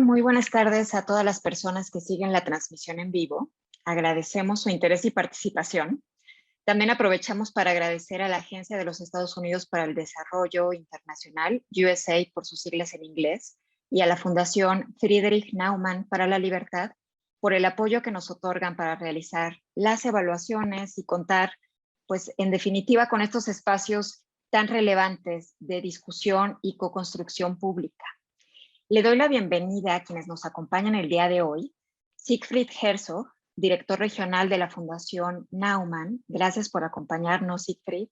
muy buenas tardes a todas las personas que siguen la transmisión en vivo. Agradecemos su interés y participación. También aprovechamos para agradecer a la Agencia de los Estados Unidos para el Desarrollo Internacional, USAID por sus siglas en inglés, y a la Fundación Friedrich Naumann para la Libertad por el apoyo que nos otorgan para realizar las evaluaciones y contar, pues en definitiva, con estos espacios tan relevantes de discusión y co-construcción pública. Le doy la bienvenida a quienes nos acompañan el día de hoy. Siegfried Herzog, director regional de la Fundación Naumann. Gracias por acompañarnos, Siegfried.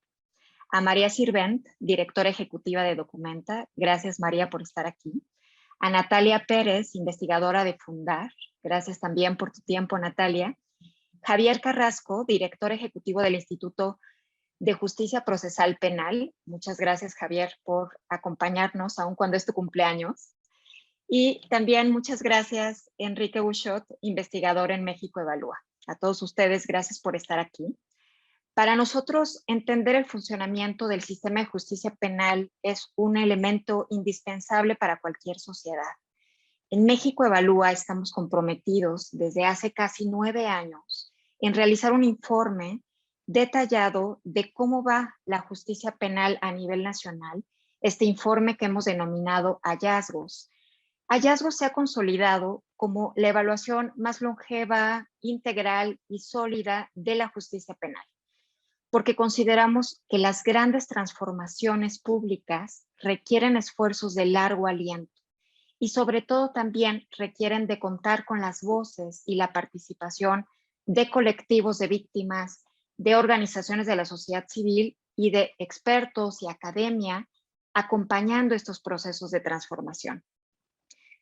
A María Sirvent, directora ejecutiva de Documenta. Gracias, María, por estar aquí. A Natalia Pérez, investigadora de Fundar. Gracias también por tu tiempo, Natalia. Javier Carrasco, director ejecutivo del Instituto de Justicia Procesal Penal. Muchas gracias, Javier, por acompañarnos, aun cuando es tu cumpleaños. Y también muchas gracias, Enrique Buchot, investigador en México Evalúa. A todos ustedes, gracias por estar aquí. Para nosotros, entender el funcionamiento del sistema de justicia penal es un elemento indispensable para cualquier sociedad. En México Evalúa estamos comprometidos desde hace casi 9 años en realizar un informe detallado de cómo va la justicia penal a nivel nacional, este informe que hemos denominado Hallazgos. Hallazgos se ha consolidado como la evaluación más longeva, integral y sólida de la justicia penal, porque consideramos que las grandes transformaciones públicas requieren esfuerzos de largo aliento y sobre todo también requieren de contar con las voces y la participación de colectivos de víctimas, de organizaciones de la sociedad civil y de expertos y academia acompañando estos procesos de transformación.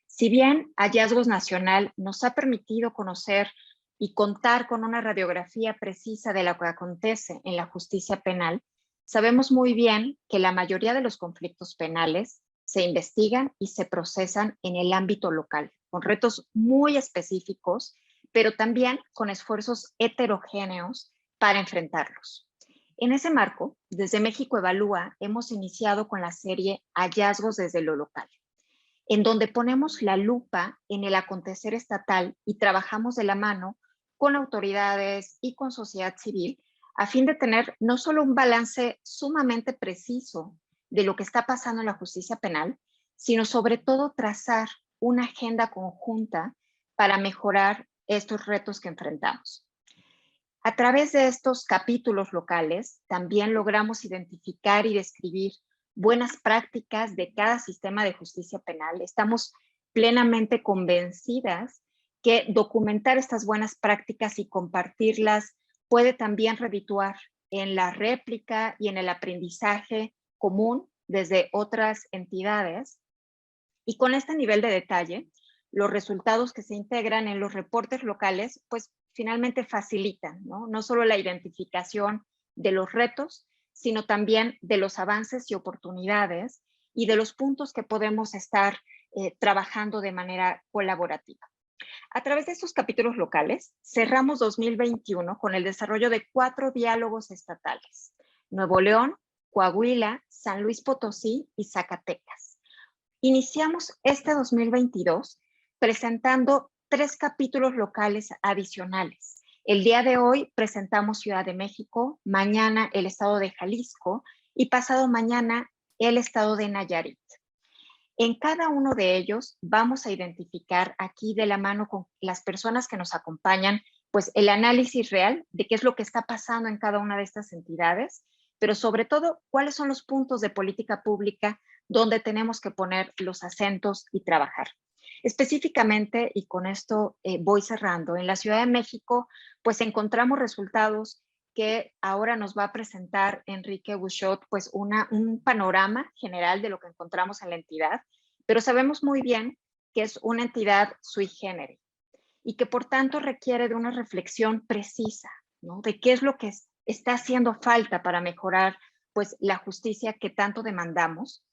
Si bien Hallazgos Nacional nos ha permitido conocer y contar con una radiografía precisa de lo que acontece en la justicia penal, sabemos muy bien que la mayoría de los conflictos penales se investigan y se procesan en el ámbito local, con retos muy específicos, pero también con esfuerzos heterogéneos para enfrentarlos. En ese marco, desde México Evalúa hemos iniciado con la serie Hallazgos desde lo local, en donde ponemos la lupa en el acontecer estatal y trabajamos de la mano con autoridades y con sociedad civil a fin de tener no solo un balance sumamente preciso de lo que está pasando en la justicia penal, sino sobre todo trazar una agenda conjunta para mejorar estos retos que enfrentamos. A través de estos capítulos locales, también logramos identificar y describir buenas prácticas de cada sistema de justicia penal. Estamos plenamente convencidas que documentar estas buenas prácticas y compartirlas puede también redituar en la réplica y en el aprendizaje común desde otras entidades. Y con este nivel de detalle, los resultados que se integran en los reportes locales, pues finalmente facilitan, no solo la identificación de los retos, sino también de los avances y oportunidades y de los puntos que podemos estar trabajando de manera colaborativa. A través de estos capítulos locales, cerramos 2021 con el desarrollo de 4 diálogos estatales: Nuevo León, Coahuila, San Luis Potosí y Zacatecas. Iniciamos este 2022 presentando 3 capítulos locales adicionales. El día de hoy presentamos Ciudad de México, mañana el estado de Jalisco y pasado mañana el estado de Nayarit. En cada uno de ellos vamos a identificar aquí de la mano con las personas que nos acompañan, pues el análisis real de qué es lo que está pasando en cada una de estas entidades, pero sobre todo cuáles son los puntos de política pública donde tenemos que poner los acentos y trabajar. Específicamente, y con esto voy cerrando, en la Ciudad de México, pues encontramos resultados que ahora nos va a presentar Enrique Buchot, pues un panorama general de lo que encontramos en la entidad, pero sabemos muy bien que es una entidad sui generis y que por tanto requiere de una reflexión precisa, ¿no? De qué es lo que está haciendo falta para mejorar pues la justicia que tanto demandamos.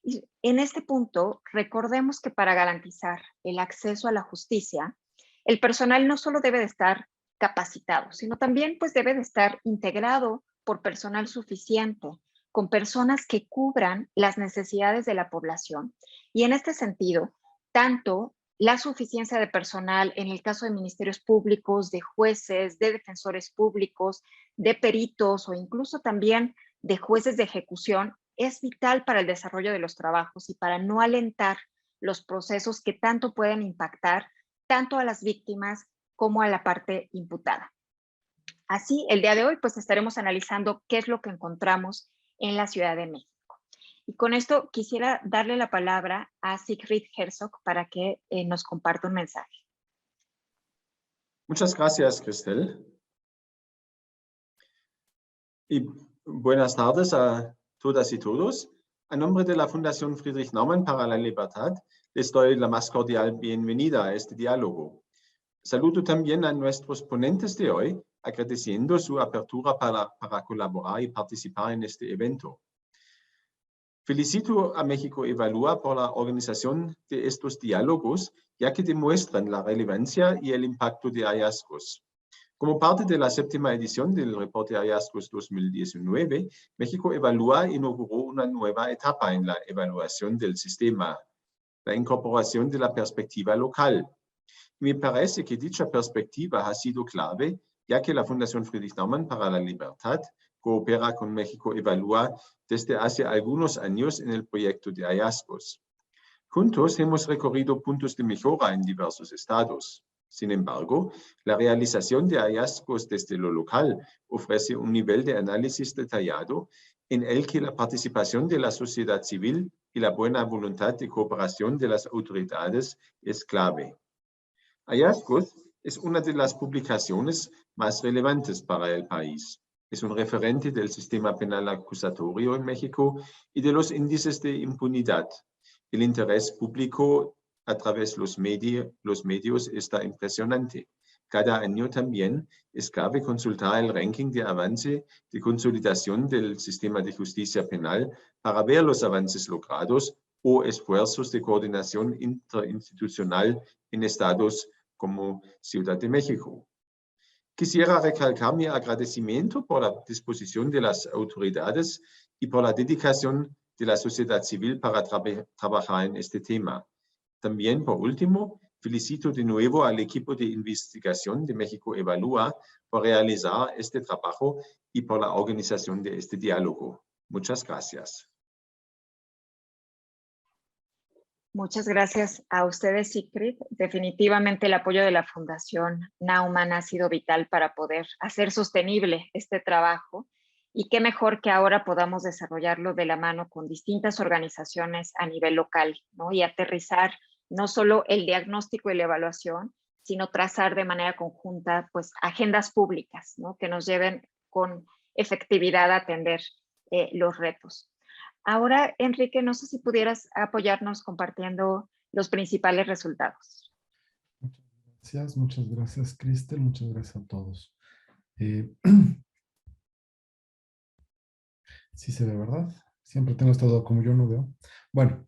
Y en este punto, recordemos que para garantizar el acceso a la justicia, el personal no solo debe de estar capacitado, sino también pues debe de estar integrado por personal suficiente, con personas que cubran las necesidades de la población. Y en este sentido, tanto la suficiencia de personal en el caso de ministerios públicos, de jueces, de defensores públicos, de peritos o incluso también de jueces de ejecución es vital para el desarrollo de los trabajos y para no alentar los procesos que tanto pueden impactar tanto a las víctimas como a la parte imputada. Así, el día de hoy, pues estaremos analizando qué es lo que encontramos en la Ciudad de México. Y con esto quisiera darle la palabra a Sigrid Herzog para que nos comparta un mensaje. Muchas gracias, Cristel. Y buenas tardes a todas y todos. A nombre de la Fundación Friedrich Naumann para la Libertad, les doy la más cordial bienvenida a este diálogo. Saludo también a nuestros ponentes de hoy, agradeciendo su apertura para colaborar y participar en este evento. Felicito a México Evalúa por la organización de estos diálogos, ya que demuestran la relevancia y el impacto de hallazgos. Como parte de la séptima edición del reporte de hallazgos 2019, México Evalúa inauguró una nueva etapa en la evaluación del sistema, la incorporación de la perspectiva local. Me parece que dicha perspectiva ha sido clave, ya que la Fundación Friedrich Naumann para la Libertad coopera con México Evalúa desde hace algunos años en el proyecto de hallazgos. Juntos hemos recorrido puntos de mejora en diversos estados. Sin embargo, la realización de hallazgos desde lo local ofrece un nivel de análisis detallado en el que la participación de la sociedad civil y la buena voluntad de cooperación de las autoridades es clave. Hallazgos es una de las publicaciones más relevantes para el país. Es un referente del sistema penal acusatorio en México y de los índices de impunidad. El interés público a través de los medios está impresionante. Cada año también es clave consultar el ranking de avance de consolidación del sistema de justicia penal para ver los avances logrados o esfuerzos de coordinación interinstitucional en estados como Ciudad de México. Quisiera recalcar mi agradecimiento por la disposición de las autoridades y por la dedicación de la sociedad civil para trabajar en este tema. También, por último, felicito de nuevo al equipo de investigación de México Evalúa por realizar este trabajo y por la organización de este diálogo. Muchas gracias. Muchas gracias a ustedes, Sigrid. Definitivamente el apoyo de la Fundación Naumann ha sido vital para poder hacer sostenible este trabajo y qué mejor que ahora podamos desarrollarlo de la mano con distintas organizaciones a nivel local, ¿no? Y aterrizar no solo el diagnóstico y la evaluación, sino trazar de manera conjunta pues, agendas públicas, ¿no? Que nos lleven con efectividad a atender los retos. Ahora, Enrique, no sé si pudieras apoyarnos compartiendo los principales resultados. Muchas gracias, Cristel, muchas gracias a todos. Sí se ve, ¿verdad? Siempre tengo esta duda, como yo no veo. Bueno,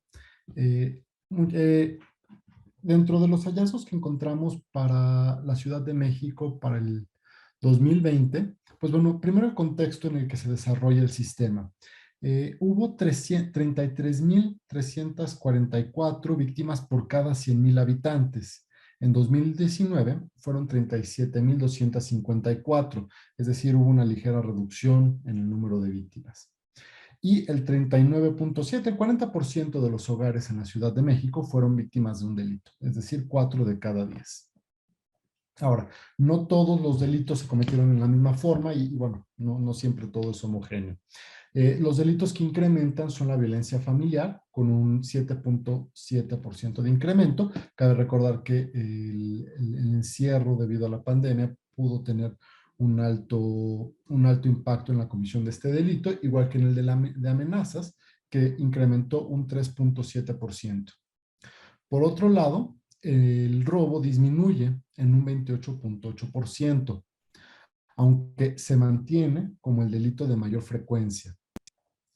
dentro de los hallazgos que encontramos para la Ciudad de México para el 2020, pues bueno, primero el contexto en el que se desarrolla el sistema. Hubo 33.344 víctimas por cada 100,000 habitantes. En 2019 fueron 37.254, es decir, hubo una ligera reducción en el número de víctimas. Y el 39.7, el 40% de los hogares en la Ciudad de México fueron víctimas de un delito, es decir, 4 de cada 10. Ahora, no todos los delitos se cometieron en la misma forma y bueno, no siempre todo es homogéneo. Los delitos que incrementan son la violencia familiar, con un 7.7% de incremento. Cabe recordar que el encierro debido a la pandemia pudo tener un alto impacto en la comisión de este delito, igual que en el de amenazas, que incrementó un 3.7%. Por otro lado, el robo disminuye en un 28.8%, aunque se mantiene como el delito de mayor frecuencia.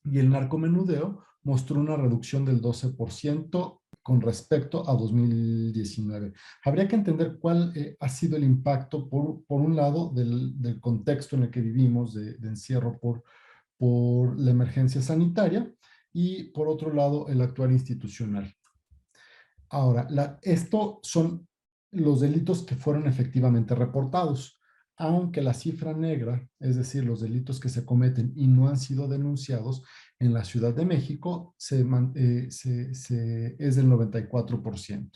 Y el narcomenudeo mostró una reducción del 12% con respecto a 2019. Habría que entender cuál ha sido el impacto, por un lado, del contexto en el que vivimos, de encierro por la emergencia sanitaria, y por otro lado, el actuar institucional. Ahora, esto son los delitos que fueron efectivamente reportados, aunque la cifra negra, es decir, los delitos que se cometen y no han sido denunciados en la Ciudad de México, es del 94%.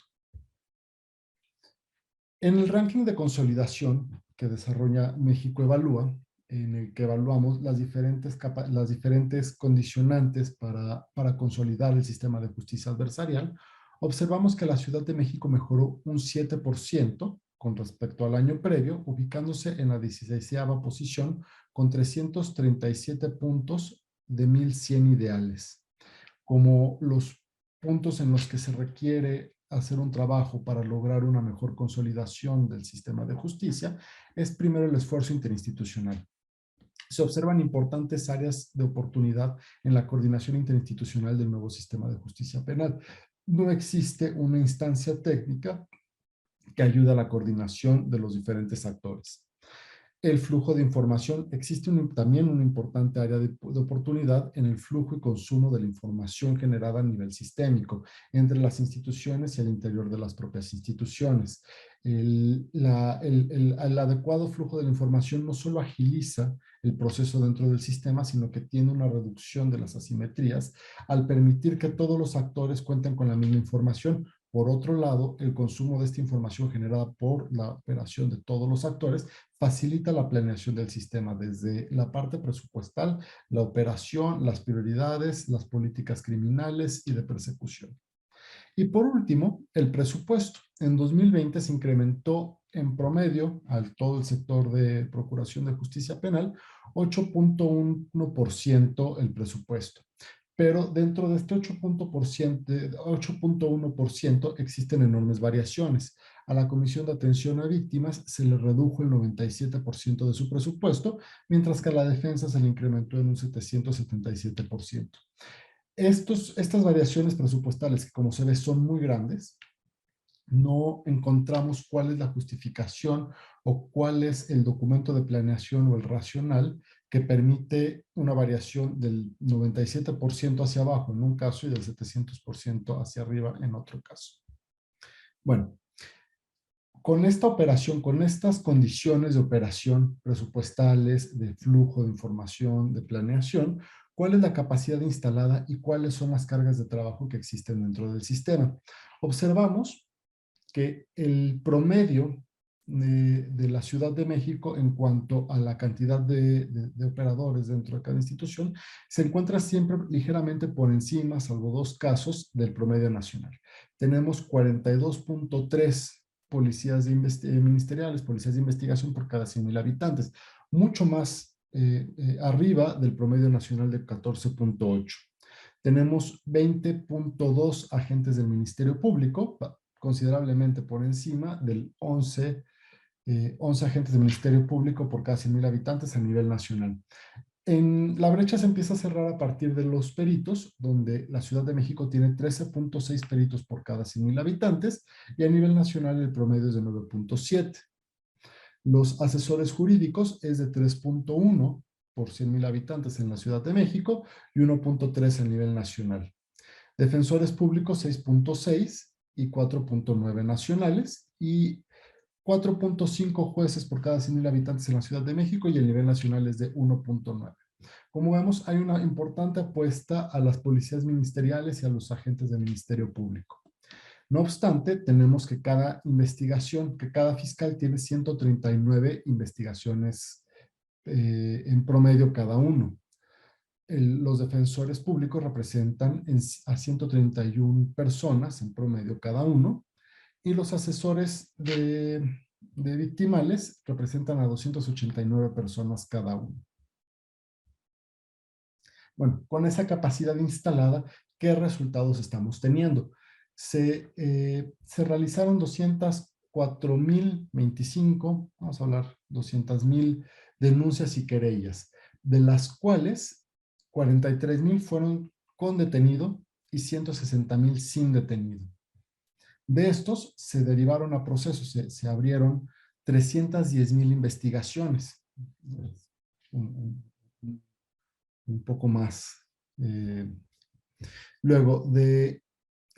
En el ranking de consolidación que desarrolla México Evalúa, en el que evaluamos las diferentes condicionantes para consolidar el sistema de justicia adversarial, observamos que la Ciudad de México mejoró un 7% con respecto al año previo, ubicándose en la 16ª posición con 337 puntos de 1,100 ideales. Como los puntos en los que se requiere hacer un trabajo para lograr una mejor consolidación del sistema de justicia, es primero el esfuerzo interinstitucional. Se observan importantes áreas de oportunidad en la coordinación interinstitucional del nuevo sistema de justicia penal. No existe una instancia técnica que ayude a la coordinación de los diferentes actores. El flujo de información. Existe también una importante área de oportunidad en el flujo y consumo de la información generada a nivel sistémico entre las instituciones y al interior de las propias instituciones. El adecuado flujo de la información no solo agiliza el proceso dentro del sistema, sino que tiene una reducción de las asimetrías al permitir que todos los actores cuenten con la misma información. Por otro lado, el consumo de esta información generada por la operación de todos los actores facilita la planeación del sistema desde la parte presupuestal, la operación, las prioridades, las políticas criminales y de persecución. Y por último, el presupuesto. En 2020 se incrementó en promedio al todo el sector de Procuración de Justicia Penal 8.1% el presupuesto. Pero dentro de este 8.1% existen enormes variaciones. A la Comisión de Atención a Víctimas se le redujo el 97% de su presupuesto, mientras que a la defensa se le incrementó en un 777%. Estas variaciones presupuestales, que como se ve son muy grandes, no encontramos cuál es la justificación o cuál es el documento de planeación o el racional que permite una variación del 97% hacia abajo en un caso y del 700% hacia arriba en otro caso. Bueno, con esta operación, con estas condiciones de operación presupuestales, de flujo de información, de planeación, ¿cuál es la capacidad instalada y cuáles son las cargas de trabajo que existen dentro del sistema? Observamos que el promedio de la Ciudad de México en cuanto a la cantidad de operadores dentro de cada institución se encuentra siempre ligeramente por encima, salvo 2 casos, del promedio nacional. Tenemos 42.3 policías ministeriales, policías de investigación por cada 100,000 habitantes, mucho más arriba del promedio nacional de 14.8. Tenemos 20.2 agentes del Ministerio Público, considerablemente por encima del 11 agentes del Ministerio Público por cada 100,000 habitantes a nivel nacional. La brecha se empieza a cerrar a partir de los peritos, donde la Ciudad de México tiene 13.6 peritos por cada 100,000 habitantes y a nivel nacional el promedio es de 9.7. Los asesores jurídicos es de 3.1 por 100,000 habitantes en la Ciudad de México y 1.3 a nivel nacional. Defensores públicos 6.6 y 4.9 nacionales y 4.5 jueces por cada 100,000 habitantes en la Ciudad de México y el nivel nacional es de 1.9. Como vemos, hay una importante apuesta a las policías ministeriales y a los agentes del Ministerio Público. No obstante, tenemos que cada fiscal tiene 139 investigaciones en promedio cada uno. Los defensores públicos representan a 131 personas en promedio cada uno y los asesores de victimales representan a 289 personas cada uno. Bueno, con esa capacidad instalada, ¿qué resultados estamos teniendo? Se realizaron 204,025, vamos a hablar 200,000 denuncias y querellas, de las cuales 43,000 fueron con detenido y 160,000 sin detenido. De estos se derivaron a procesos, se abrieron 310,000 investigaciones, un poco más. Luego, de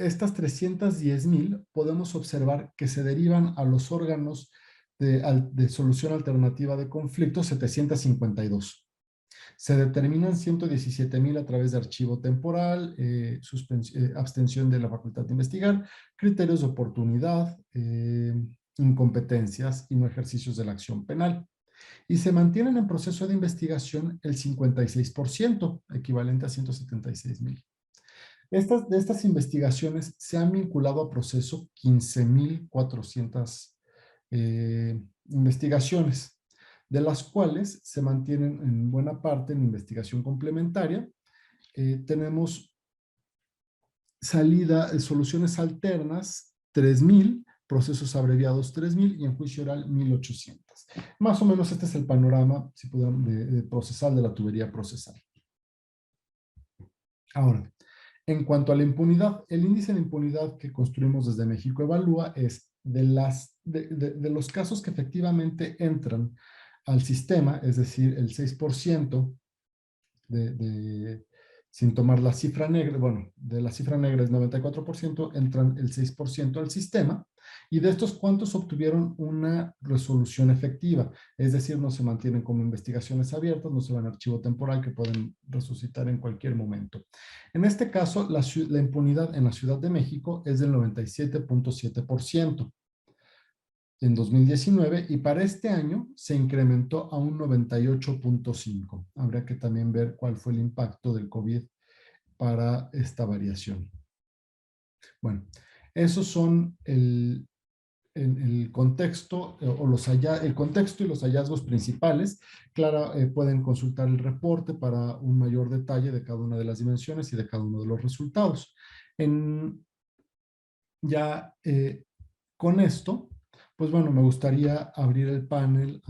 estas 310,000 podemos observar que se derivan a los órganos de solución alternativa de conflictos 752. Se determinan 117,000 a través de archivo temporal, abstención de la facultad de investigar, criterios de oportunidad, incompetencias y no ejercicios de la acción penal. Y se mantienen en proceso de investigación el 56%, equivalente a 176,000. De estas investigaciones se han vinculado a proceso 15,400 investigaciones, de las cuales se mantienen en buena parte en investigación complementaria. Tenemos soluciones alternas, 3,000, procesos abreviados 3,000 y en juicio oral 1,800. Más o menos este es el panorama, si pueden, de procesal, de la tubería procesal. Ahora, en cuanto a la impunidad, el índice de impunidad que construimos desde México Evalúa es de los casos que efectivamente entran al sistema, es decir, el 6% sin tomar la cifra negra, bueno, de la cifra negra es 94%, entran el 6% al sistema, y de estos, ¿cuántos obtuvieron una resolución efectiva? Es decir, no se mantienen como investigaciones abiertas, no se van a archivo temporal que pueden resucitar en cualquier momento. En este caso, la impunidad en la Ciudad de México es del 97.7%. En 2019, y para este año se incrementó a un 98.5. Habría que también ver cuál fue el impacto del COVID para esta variación. Bueno, esos son el contexto el contexto y los hallazgos principales. Claro, pueden consultar el reporte para un mayor detalle de cada una de las dimensiones y de cada uno de los resultados. Con esto, pues bueno, me gustaría abrir el panel,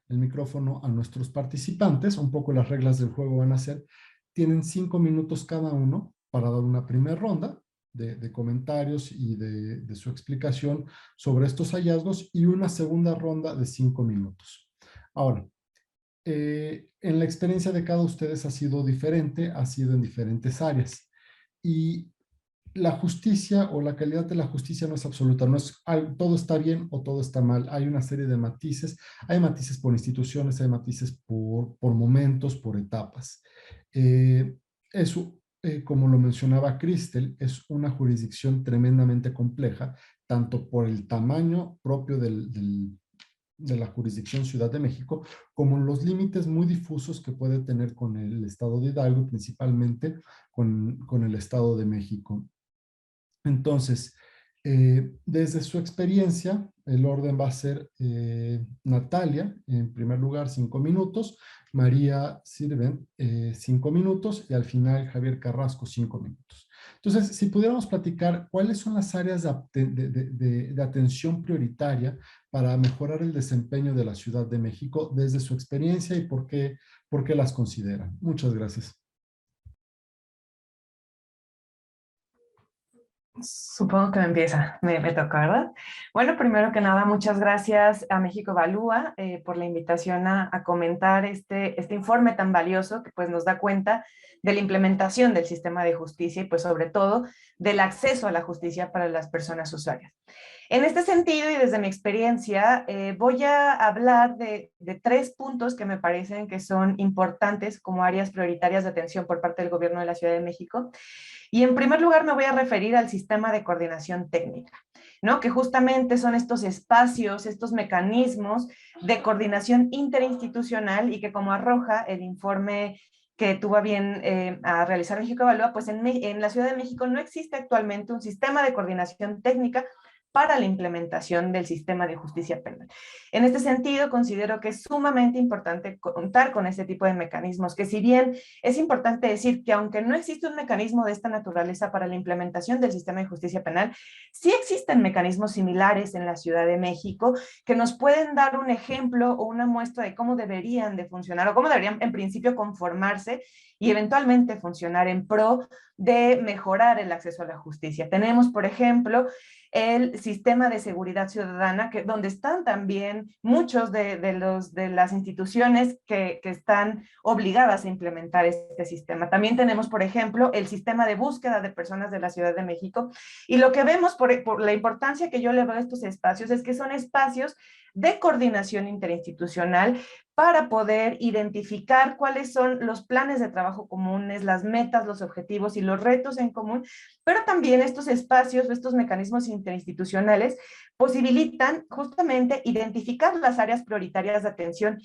el micrófono a nuestros participantes. Un poco las reglas del juego van a ser, tienen 5 minutos cada uno para dar una primera ronda de comentarios y de su explicación sobre estos hallazgos, y una segunda ronda de 5 minutos. Ahora, en la experiencia de cada uno de ustedes ha sido diferente, ha sido en diferentes áreas. Y la justicia o la calidad de la justicia no es absoluta, no es todo está bien o todo está mal. Hay una serie de matices, hay matices por instituciones, hay matices por momentos, por etapas. Eso, como lo mencionaba Cristel, es una jurisdicción tremendamente compleja, tanto por el tamaño propio de la jurisdicción Ciudad de México, como los límites muy difusos que puede tener con el Estado de Hidalgo y principalmente con el Estado de México. Entonces, desde su experiencia, el orden va a ser Natalia, en primer lugar, 5 minutos, María Sirven, 5 minutos, y al final Javier Carrasco, 5 minutos. Entonces, si pudiéramos platicar cuáles son las áreas de atención prioritaria para mejorar el desempeño de la Ciudad de México desde su experiencia y por qué las consideran. Muchas gracias. Supongo que me toca, ¿verdad? Bueno, primero que nada, muchas gracias a México Evalúa por la invitación a comentar este informe tan valioso que pues nos da cuenta de la implementación del sistema de justicia y pues sobre todo del acceso a la justicia para las personas usuarias. En este sentido y desde mi experiencia, voy a hablar de 3 puntos que me parecen que son importantes como áreas prioritarias de atención por parte del gobierno de la Ciudad de México. Y en primer lugar me voy a referir al sistema de coordinación técnica, ¿no? Que justamente son estos espacios, estos mecanismos de coordinación interinstitucional y que, como arroja el informe que tuvo a bien a realizar México Evalúa, pues en la Ciudad de México no existe actualmente un sistema de coordinación técnica para la implementación del sistema de justicia penal. En este sentido, considero que es sumamente importante contar con este tipo de mecanismos, que si bien es importante decir que aunque no existe un mecanismo de esta naturaleza para la implementación del sistema de justicia penal, sí existen mecanismos similares en la Ciudad de México que nos pueden dar un ejemplo o una muestra de cómo deberían de funcionar o cómo deberían en principio conformarse y eventualmente funcionar en pro de mejorar el acceso a la justicia. Tenemos, por ejemplo, el sistema de seguridad ciudadana, donde están también muchos de las instituciones que están obligadas a implementar este sistema. También tenemos, por ejemplo, el sistema de búsqueda de personas de la Ciudad de México, y lo que vemos por la importancia que yo le doy a estos espacios es que son espacios de coordinación interinstitucional para poder identificar cuáles son los planes de trabajo comunes, las metas, los objetivos y los retos en común, pero también estos espacios, estos mecanismos interinstitucionales posibilitan justamente identificar las áreas prioritarias de atención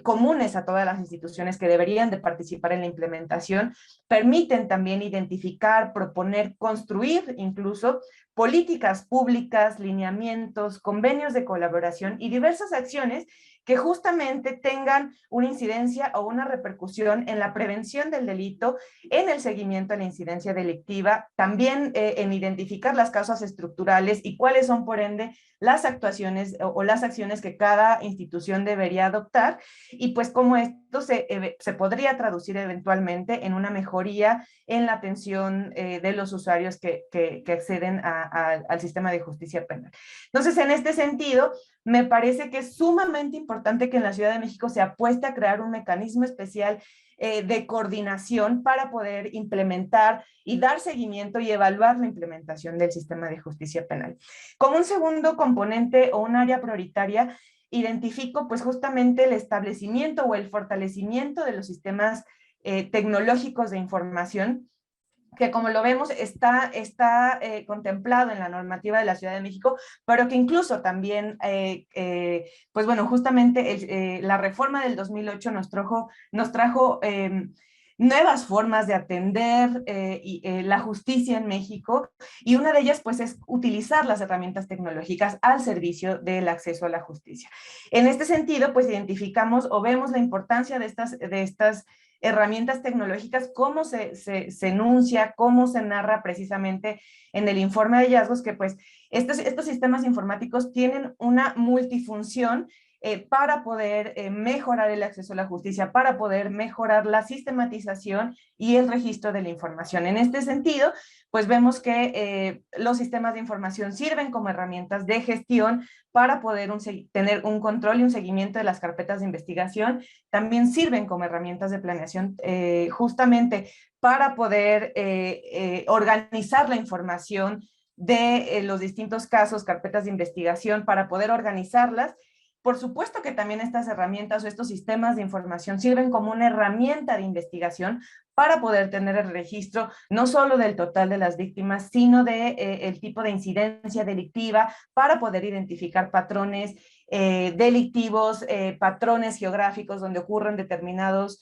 comunes a todas las instituciones que deberían de participar en la implementación, permiten también identificar, proponer, construir incluso políticas públicas, lineamientos, convenios de colaboración y diversas acciones que justamente tengan una incidencia o una repercusión en la prevención del delito, en el seguimiento a la incidencia delictiva, también en identificar las causas estructurales y cuáles son, por ende, las actuaciones o las acciones que cada institución debería adoptar, y pues cómo esto se podría traducir eventualmente en una mejoría en la atención de los usuarios que acceden al sistema de justicia penal. Entonces, en este sentido, me parece que es sumamente importante que en la Ciudad de México se apueste a crear un mecanismo especial de coordinación para poder implementar y dar seguimiento y evaluar la implementación del sistema de justicia penal. Como un segundo componente o un área prioritaria, identifico pues justamente el establecimiento o el fortalecimiento de los sistemas tecnológicos de información, que como lo vemos está contemplado en la normativa de la Ciudad de México, pero que incluso también, pues bueno, justamente la reforma del 2008 nos trajo nuevas formas de atender la justicia en México, y una de ellas pues es utilizar las herramientas tecnológicas al servicio del acceso a la justicia. En este sentido, pues identificamos o vemos la importancia de estas herramientas tecnológicas, cómo se enuncia, cómo se narra precisamente en el informe de hallazgos, que pues estos sistemas informáticos tienen una multifunción para poder mejorar el acceso a la justicia, para poder mejorar la sistematización y el registro de la información. En este sentido, pues vemos que los sistemas de información sirven como herramientas de gestión para poder tener un control y un seguimiento de las carpetas de investigación. También sirven como herramientas de planeación justamente para poder organizar la información de los distintos casos, carpetas de investigación, para poder organizarlas. Por supuesto que también estas herramientas o estos sistemas de información sirven como una herramienta de investigación para poder tener el registro no solo del total de las víctimas, sino de el tipo de incidencia delictiva, para poder identificar patrones delictivos, patrones geográficos donde ocurren determinados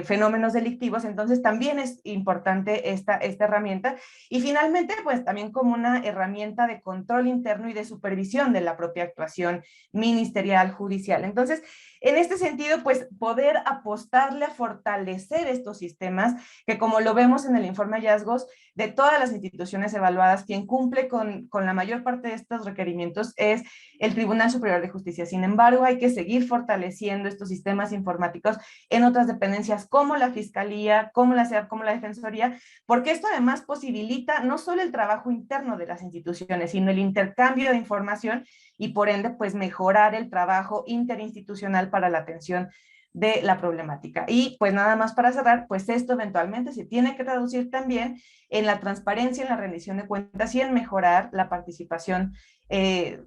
fenómenos delictivos. Entonces también es importante esta herramienta, y finalmente pues también como una herramienta de control interno y de supervisión de la propia actuación ministerial, judicial. Entonces, en este sentido, pues poder apostarle a fortalecer estos sistemas, que como lo vemos en el informe de hallazgos, de todas las instituciones evaluadas, quien cumple con la mayor parte de estos requerimientos es el Tribunal Superior de Justicia. Sin embargo, hay que seguir fortaleciendo estos sistemas informáticos en otras dependencias como la Fiscalía, como la SEAP, como la Defensoría, porque esto además posibilita no solo el trabajo interno de las instituciones, sino el intercambio de información y por ende pues mejorar el trabajo interinstitucional para la atención de la problemática. Y pues nada más para cerrar, pues esto eventualmente se tiene que traducir también en la transparencia, en la rendición de cuentas y en mejorar la participación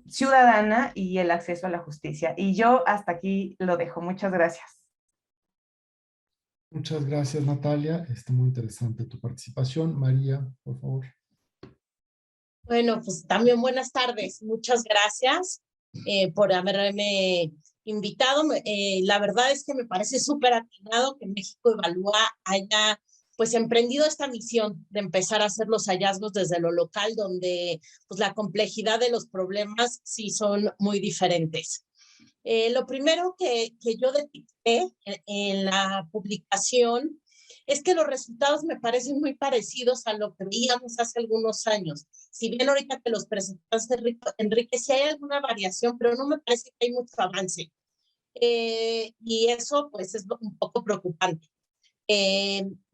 ciudadana y el acceso a la justicia. Y yo hasta aquí lo dejo. Muchas gracias. Muchas gracias, Natalia. Muy interesante tu participación. María, por favor. Bueno, pues también buenas tardes. Muchas gracias por haberme invitado. La verdad es que me parece súper atinado que México Evalúa haya pues emprendido esta misión de empezar a hacer los hallazgos desde lo local, donde pues la complejidad de los problemas sí son muy diferentes. Lo primero que yo detecté en la publicación es que los resultados me parecen muy parecidos a lo que veíamos hace algunos años. Si bien ahorita que los presentaste, Enrique, sí hay alguna variación, pero no me parece que hay mucho avance. Y eso pues es un poco preocupante.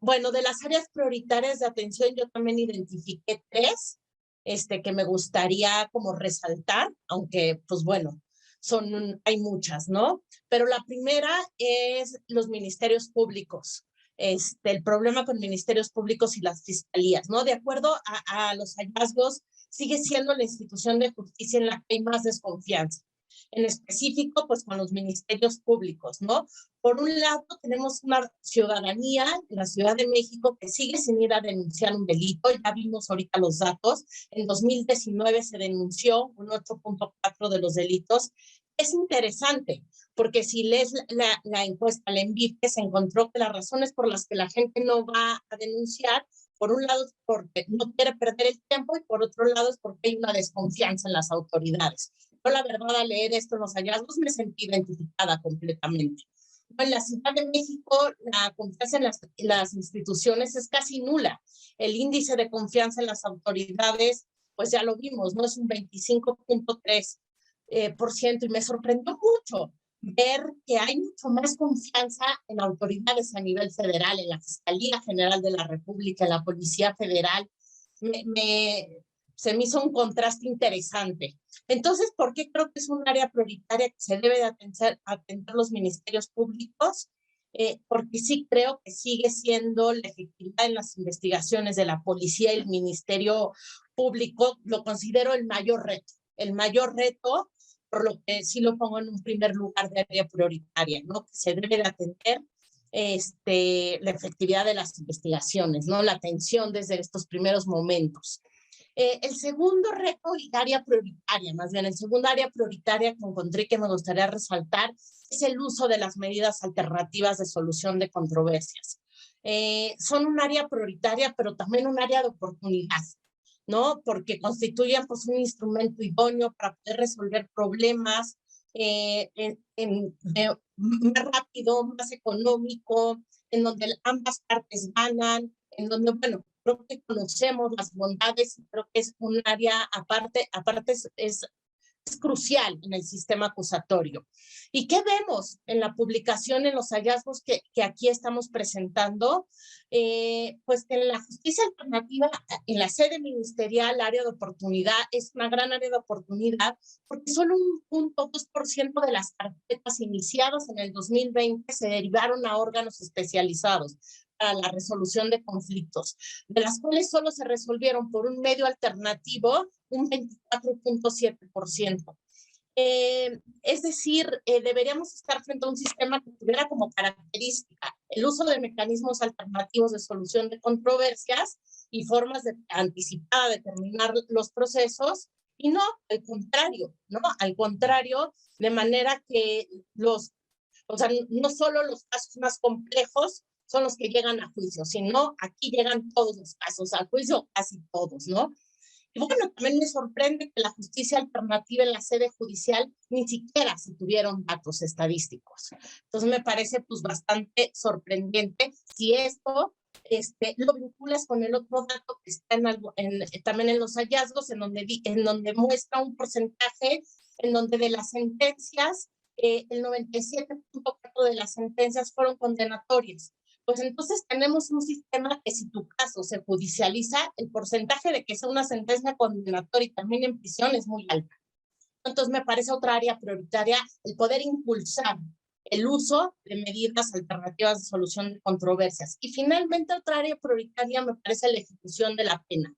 Bueno, de las áreas prioritarias de atención yo también identifiqué 3. que me gustaría como resaltar, aunque pues bueno, hay muchas, ¿no? Pero la primera es los ministerios públicos. El problema con ministerios públicos y las fiscalías, ¿no? De acuerdo a los hallazgos, sigue siendo la institución de justicia en la que hay más desconfianza. En específico, pues con los ministerios públicos, ¿no? Por un lado, tenemos una ciudadanía en la Ciudad de México que sigue sin ir a denunciar un delito. Ya vimos ahorita los datos. En 2019 se denunció un 8.4 de los delitos. Es interesante, porque si lees la encuesta, la ENVIPE, se encontró que las razones por las que la gente no va a denunciar, por un lado es porque no quiere perder el tiempo y por otro lado es porque hay una desconfianza en las autoridades. Yo, la verdad, al leer esto en los hallazgos me sentí identificada completamente. En la Ciudad de México, la confianza en las instituciones es casi nula. El índice de confianza en las autoridades, pues ya lo vimos, ¿no? Es un 25.3%, y me sorprendió mucho ver que hay mucho más confianza en autoridades a nivel federal, en la Fiscalía General de la República, en la Policía Federal. Se me hizo un contraste interesante. Entonces, ¿por qué creo que es un área prioritaria que se debe de atender los ministerios públicos? Porque sí creo que sigue siendo la efectividad en las investigaciones de la policía y el Ministerio Público, lo considero el mayor reto, por lo que sí lo pongo en un primer lugar de área prioritaria, ¿no? Que se debe de atender la efectividad de las investigaciones, ¿no? La atención desde estos primeros momentos. El segundo reto y área prioritaria, más bien el segundo área prioritaria que encontré que me gustaría resaltar es el uso de las medidas alternativas de solución de controversias. Son un área prioritaria, pero también un área de oportunidad, ¿no? Porque constituyen pues un instrumento idóneo para poder resolver problemas más rápido, más económico, en donde ambas partes ganan, en donde, bueno, creo que conocemos las bondades y creo que es un área aparte es crucial en el sistema acusatorio. ¿Y qué vemos en la publicación, en los hallazgos que aquí estamos presentando? Pues que en la justicia alternativa, en la sede ministerial, área de oportunidad, es una gran área de oportunidad, porque solo un 0.2% de las carpetas iniciadas en el 2020 se derivaron a órganos especializados para la resolución de conflictos, de las cuales solo se resolvieron por un medio alternativo un 24.7%. Es decir, deberíamos estar frente a un sistema que tuviera como característica el uso de mecanismos alternativos de solución de controversias y formas anticipadas de terminar los procesos, y no, al contrario, ¿no? Al contrario, de manera que no solo los casos más complejos son los que llegan a juicio, sino aquí llegan todos los casos a juicio, casi todos, ¿no? Y bueno, también me sorprende que la justicia alternativa en la sede judicial ni siquiera se tuvieron datos estadísticos. Entonces me parece pues bastante sorprendente. Si esto lo vinculas con el otro dato que está también en los hallazgos, en donde muestra un porcentaje en donde de las sentencias, el 97.4% de las sentencias fueron condenatorias. Pues entonces tenemos un sistema que si tu caso se judicializa, el porcentaje de que sea una sentencia condenatoria y también en prisión es muy alta. Entonces me parece otra área prioritaria el poder impulsar el uso de medidas alternativas de solución de controversias. Y finalmente otra área prioritaria me parece la ejecución de la pena.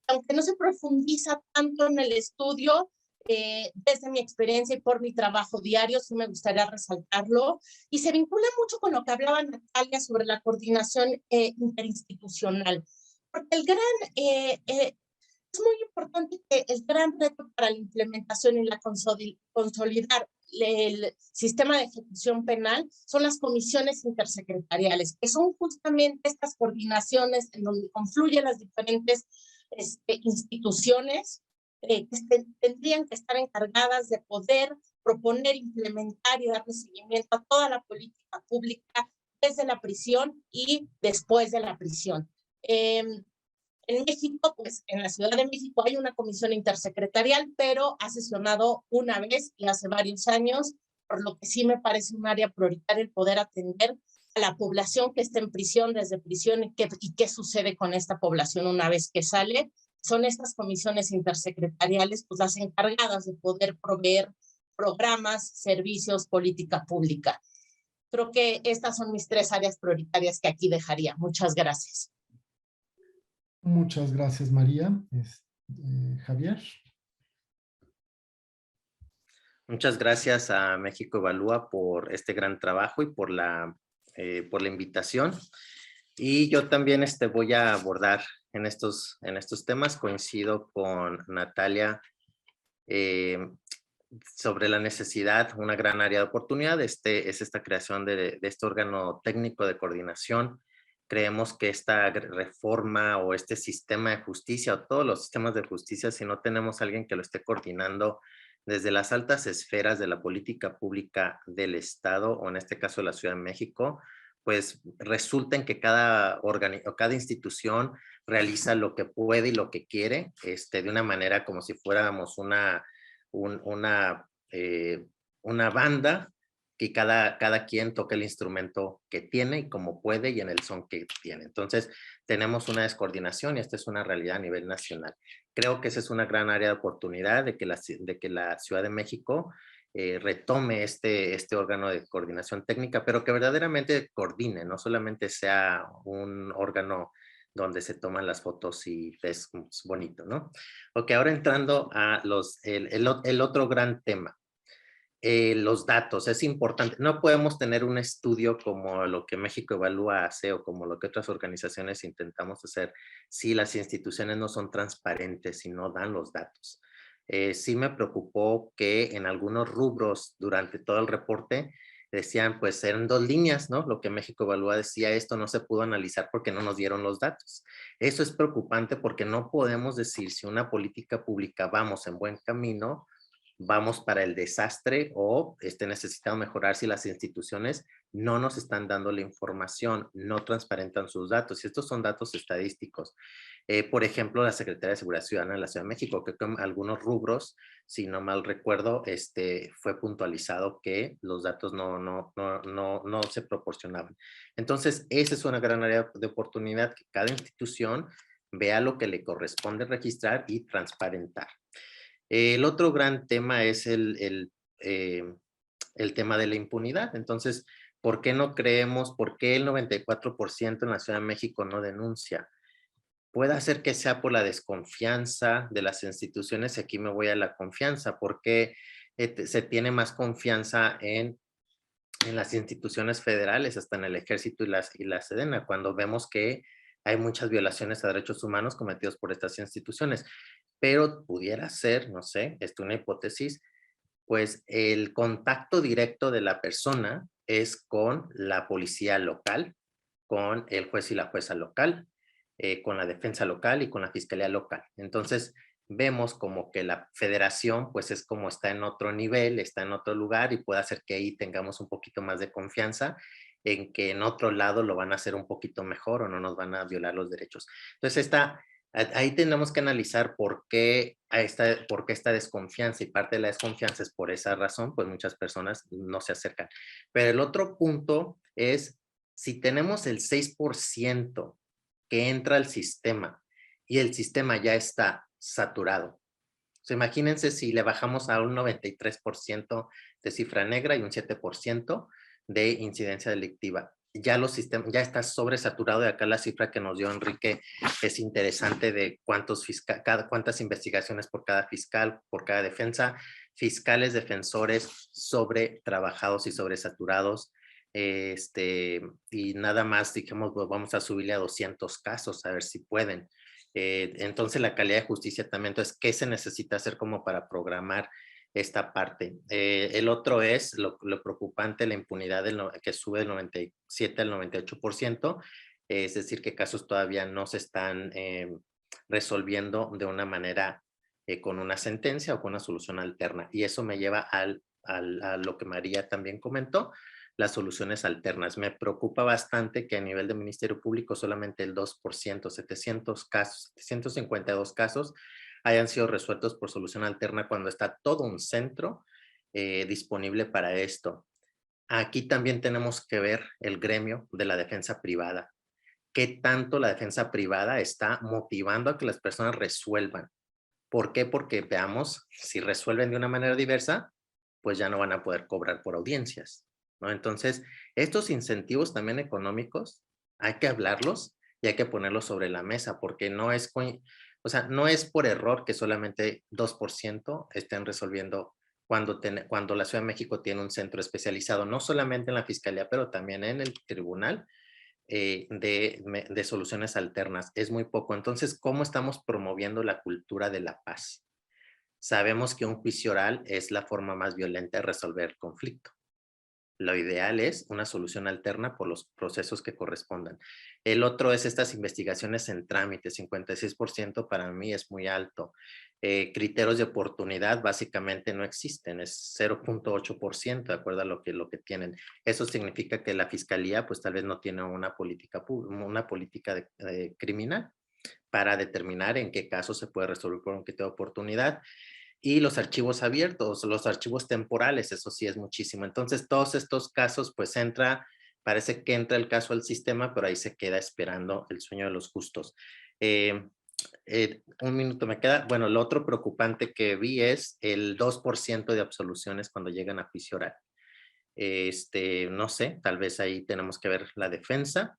Aunque no se profundiza tanto en el estudio, desde mi experiencia y por mi trabajo diario, sí me gustaría resaltarlo, y se vincula mucho con lo que hablaba Natalia sobre la coordinación interinstitucional, porque es muy importante que el gran reto para la implementación y la consolidar el sistema de ejecución penal son las comisiones intersecretariales, que son justamente estas coordinaciones en donde confluyen las diferentes instituciones que tendrían que estar encargadas de poder proponer, implementar y darle seguimiento a toda la política pública desde la prisión y después de la prisión. En México, pues en la Ciudad de México hay una comisión intersecretarial, pero ha sesionado una vez y hace varios años, por lo que sí me parece un área prioritaria el poder atender a la población que está en prisión, desde prisión, y qué sucede con esta población una vez que sale. son estas comisiones intersecretariales, pues las encargadas de poder proveer programas, servicios, política pública. Creo que estas son mis 3 áreas prioritarias que aquí dejaría. Muchas gracias. Muchas gracias, María. Javier. Muchas gracias a México Evalúa por este gran trabajo y por la invitación. Y yo también voy a abordar en estos temas, coincido con Natalia sobre la necesidad, una gran área de oportunidad, es esta creación de este órgano técnico de coordinación. Creemos que esta reforma o este sistema de justicia o todos los sistemas de justicia, si no tenemos a alguien que lo esté coordinando desde las altas esferas de la política pública del Estado, o en este caso de la Ciudad de México, pues resulta en que cada institución realiza lo que puede y lo que quiere, de una manera como si fuéramos una banda, que cada quien toca el instrumento que tiene y como puede y en el son que tiene. Entonces, tenemos una descoordinación y esta es una realidad a nivel nacional. Creo que esa es una gran área de oportunidad de que la Ciudad de México retome este órgano de coordinación técnica, pero que verdaderamente coordine, no solamente sea un órgano donde se toman las fotos y es bonito, ¿no? Ok, ahora entrando a el otro gran tema. Los datos, es importante. No podemos tener un estudio como lo que México Evalúa hace o como lo que otras organizaciones intentamos hacer si las instituciones no son transparentes y no dan los datos. Sí me preocupó que en algunos rubros durante todo el reporte decían, pues eran 2 líneas, ¿no? Lo que México Evalúa decía, esto no se pudo analizar porque no nos dieron los datos. Eso es preocupante porque no podemos decir si una política pública vamos en buen camino, vamos para el desastre o necesitamos mejorar si las instituciones no nos están dando la información, no transparentan sus datos. Y estos son datos estadísticos. Por ejemplo, la Secretaría de Seguridad Ciudadana de la Ciudad de México, que con algunos rubros, si no mal recuerdo, fue puntualizado que los datos no se proporcionaban. Entonces, esa es una gran área de oportunidad, que cada institución vea lo que le corresponde registrar y transparentar. El otro gran tema es el tema de la impunidad. Entonces, ¿por qué no creemos? ¿Por qué el 94% en la Ciudad de México no denuncia? Puede ser que sea por la desconfianza de las instituciones, y aquí me voy a la confianza. ¿Por qué se tiene más confianza en las instituciones federales, hasta en el Ejército y la Sedena, cuando vemos que hay muchas violaciones a derechos humanos cometidos por estas instituciones? Pero pudiera ser, no sé, una hipótesis, pues el contacto directo de la persona es con la policía local, con el juez y la jueza local, con la defensa local y con la fiscalía local. Entonces, vemos como que la federación, pues es como está en otro nivel, está en otro lugar y puede hacer que ahí tengamos un poquito más de confianza en que en otro lado lo van a hacer un poquito mejor o no nos van a violar los derechos. Entonces, ahí tenemos que analizar por qué esta desconfianza, y parte de la desconfianza es por esa razón, pues muchas personas no se acercan. Pero el otro punto es, si tenemos el 6% que entra al sistema y el sistema ya está saturado. O sea, imagínense si le bajamos a un 93% de cifra negra y un 7% de incidencia delictiva. Ya está sobresaturado, y acá la cifra que nos dio Enrique es interesante de cuántas investigaciones por cada fiscal, por cada defensa, fiscales, defensores sobretrabajados y sobresaturados. Y nada más, dijimos, pues vamos a subirle a 200 casos, a ver si pueden. Entonces la calidad de justicia también. Entonces, ¿qué se necesita hacer como para programar esta parte? El otro es lo preocupante, la impunidad que sube del 97 al 98%, es decir, que casos todavía no se están resolviendo de una manera con una sentencia o con una solución alterna. Y eso me lleva a lo que María también comentó, las soluciones alternas. Me preocupa bastante que a nivel de Ministerio Público solamente el 2%, 752 casos, hayan sido resueltos por solución alterna cuando está todo un centro disponible para esto. Aquí también tenemos que ver el gremio de la defensa privada. qué tanto la defensa privada está motivando a que las personas resuelvan. ¿Por qué? Porque veamos, si resuelven de una manera diversa, pues ya no van a poder cobrar por audiencias, ¿no? Entonces, estos incentivos también económicos, hay que hablarlos y hay que ponerlos sobre la mesa, porque no es, o sea, no es por error que solamente 2% estén resolviendo cuando la Ciudad de México tiene un centro especializado, no solamente en la Fiscalía, pero también en el Tribunal de soluciones alternas. Es muy poco. Entonces, ¿cómo estamos promoviendo la cultura de la paz? Sabemos que un juicio oral es la forma más violenta de resolver el conflicto. Lo ideal es una solución alterna por los procesos que correspondan. El otro es estas investigaciones en trámite, 56% para mí es muy alto. Criterios de oportunidad básicamente no existen, es 0.8% de acuerdo a lo que tienen. Eso significa que la fiscalía pues tal vez no tiene una política criminal para determinar en qué caso se puede resolver por un criterio de oportunidad. Y los archivos abiertos, los archivos temporales, eso sí es muchísimo. Entonces, todos estos casos, pues parece que entra el caso al sistema, pero ahí se queda esperando el sueño de los justos. Un minuto me queda. Bueno, lo otro preocupante que vi es el 2% de absoluciones cuando llegan a juicio oral. No sé, tal vez ahí tenemos que ver la defensa,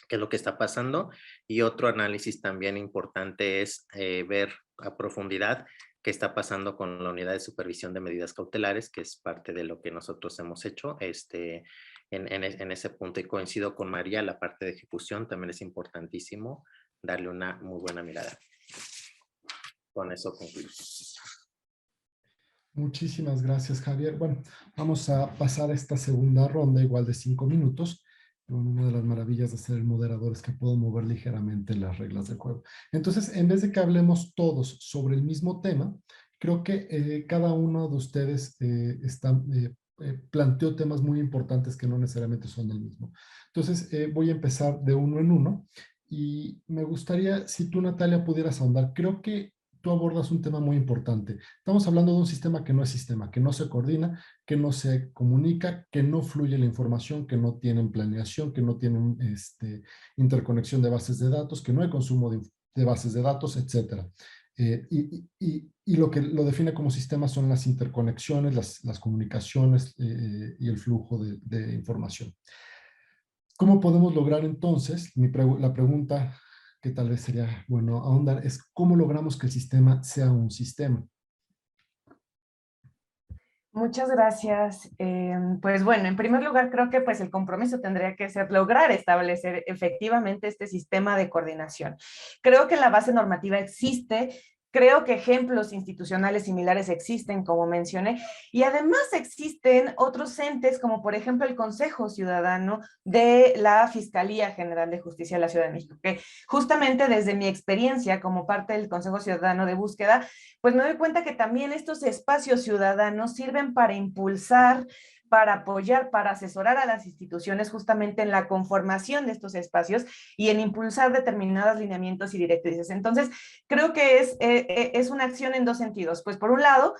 qué es lo que está pasando. Y otro análisis también importante es ver a profundidad qué está pasando con la unidad de supervisión de medidas cautelares, que es parte de lo que nosotros hemos hecho en ese punto. Y coincido con María, la parte de ejecución también es importantísimo darle una muy buena mirada. Con eso concluyo. Muchísimas gracias, Javier. Bueno, vamos a pasar a esta segunda ronda, igual de 5 minutos. Bueno, una de las maravillas de ser el moderador es que puedo mover ligeramente las reglas del juego. Entonces, en vez de que hablemos todos sobre el mismo tema, creo que cada uno de ustedes planteó temas muy importantes que no necesariamente son del mismo. Entonces, voy a empezar de uno en uno y me gustaría, si tú, Natalia, pudieras ahondar. Creo que tú abordas un tema muy importante. Estamos hablando de un sistema que no es sistema, que no se coordina, que no se comunica, que no fluye la información, que no tienen planeación, que no tienen interconexión de bases de datos, que no hay consumo de bases de datos, etc. Y lo que lo define como sistema son las interconexiones, las comunicaciones y el flujo de información. ¿Cómo podemos lograr entonces? La pregunta que tal vez sería bueno ahondar es cómo logramos que el sistema sea un sistema. Muchas gracias. Pues bueno, en primer lugar creo que pues el compromiso tendría que ser lograr establecer efectivamente este sistema de coordinación. Creo que la base normativa existe. Creo que ejemplos institucionales similares existen, como mencioné, y además existen otros entes, como por ejemplo el Consejo Ciudadano de la Fiscalía General de Justicia de la Ciudad de México, que justamente desde mi experiencia como parte del Consejo Ciudadano de Búsqueda, pues me doy cuenta que también estos espacios ciudadanos sirven para impulsar, para apoyar, para asesorar a las instituciones justamente en la conformación de estos espacios y en impulsar determinados lineamientos y directrices. Entonces, creo que es una acción en dos sentidos. Pues por un lado,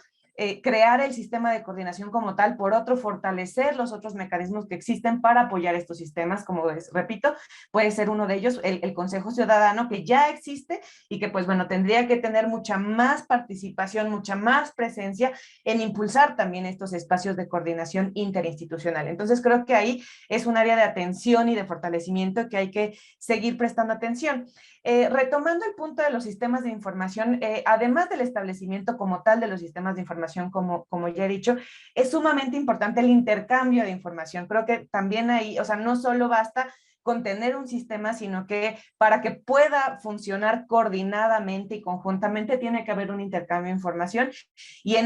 crear el sistema de coordinación como tal, por otro, fortalecer los otros mecanismos que existen para apoyar estos sistemas, como repito, puede ser uno de ellos el Consejo Ciudadano, que ya existe y que pues bueno, tendría que tener mucha más participación, mucha más presencia en impulsar también estos espacios de coordinación interinstitucional. Entonces creo que ahí es un área de atención y de fortalecimiento que hay que seguir prestando atención. Retomando el punto de los sistemas de información, además del establecimiento como tal de los sistemas de información, como ya he dicho, es sumamente importante el intercambio de información. Creo que también ahí, o sea, no solo basta con tener un sistema, sino que para que pueda funcionar coordinadamente y conjuntamente tiene que haber un intercambio de información y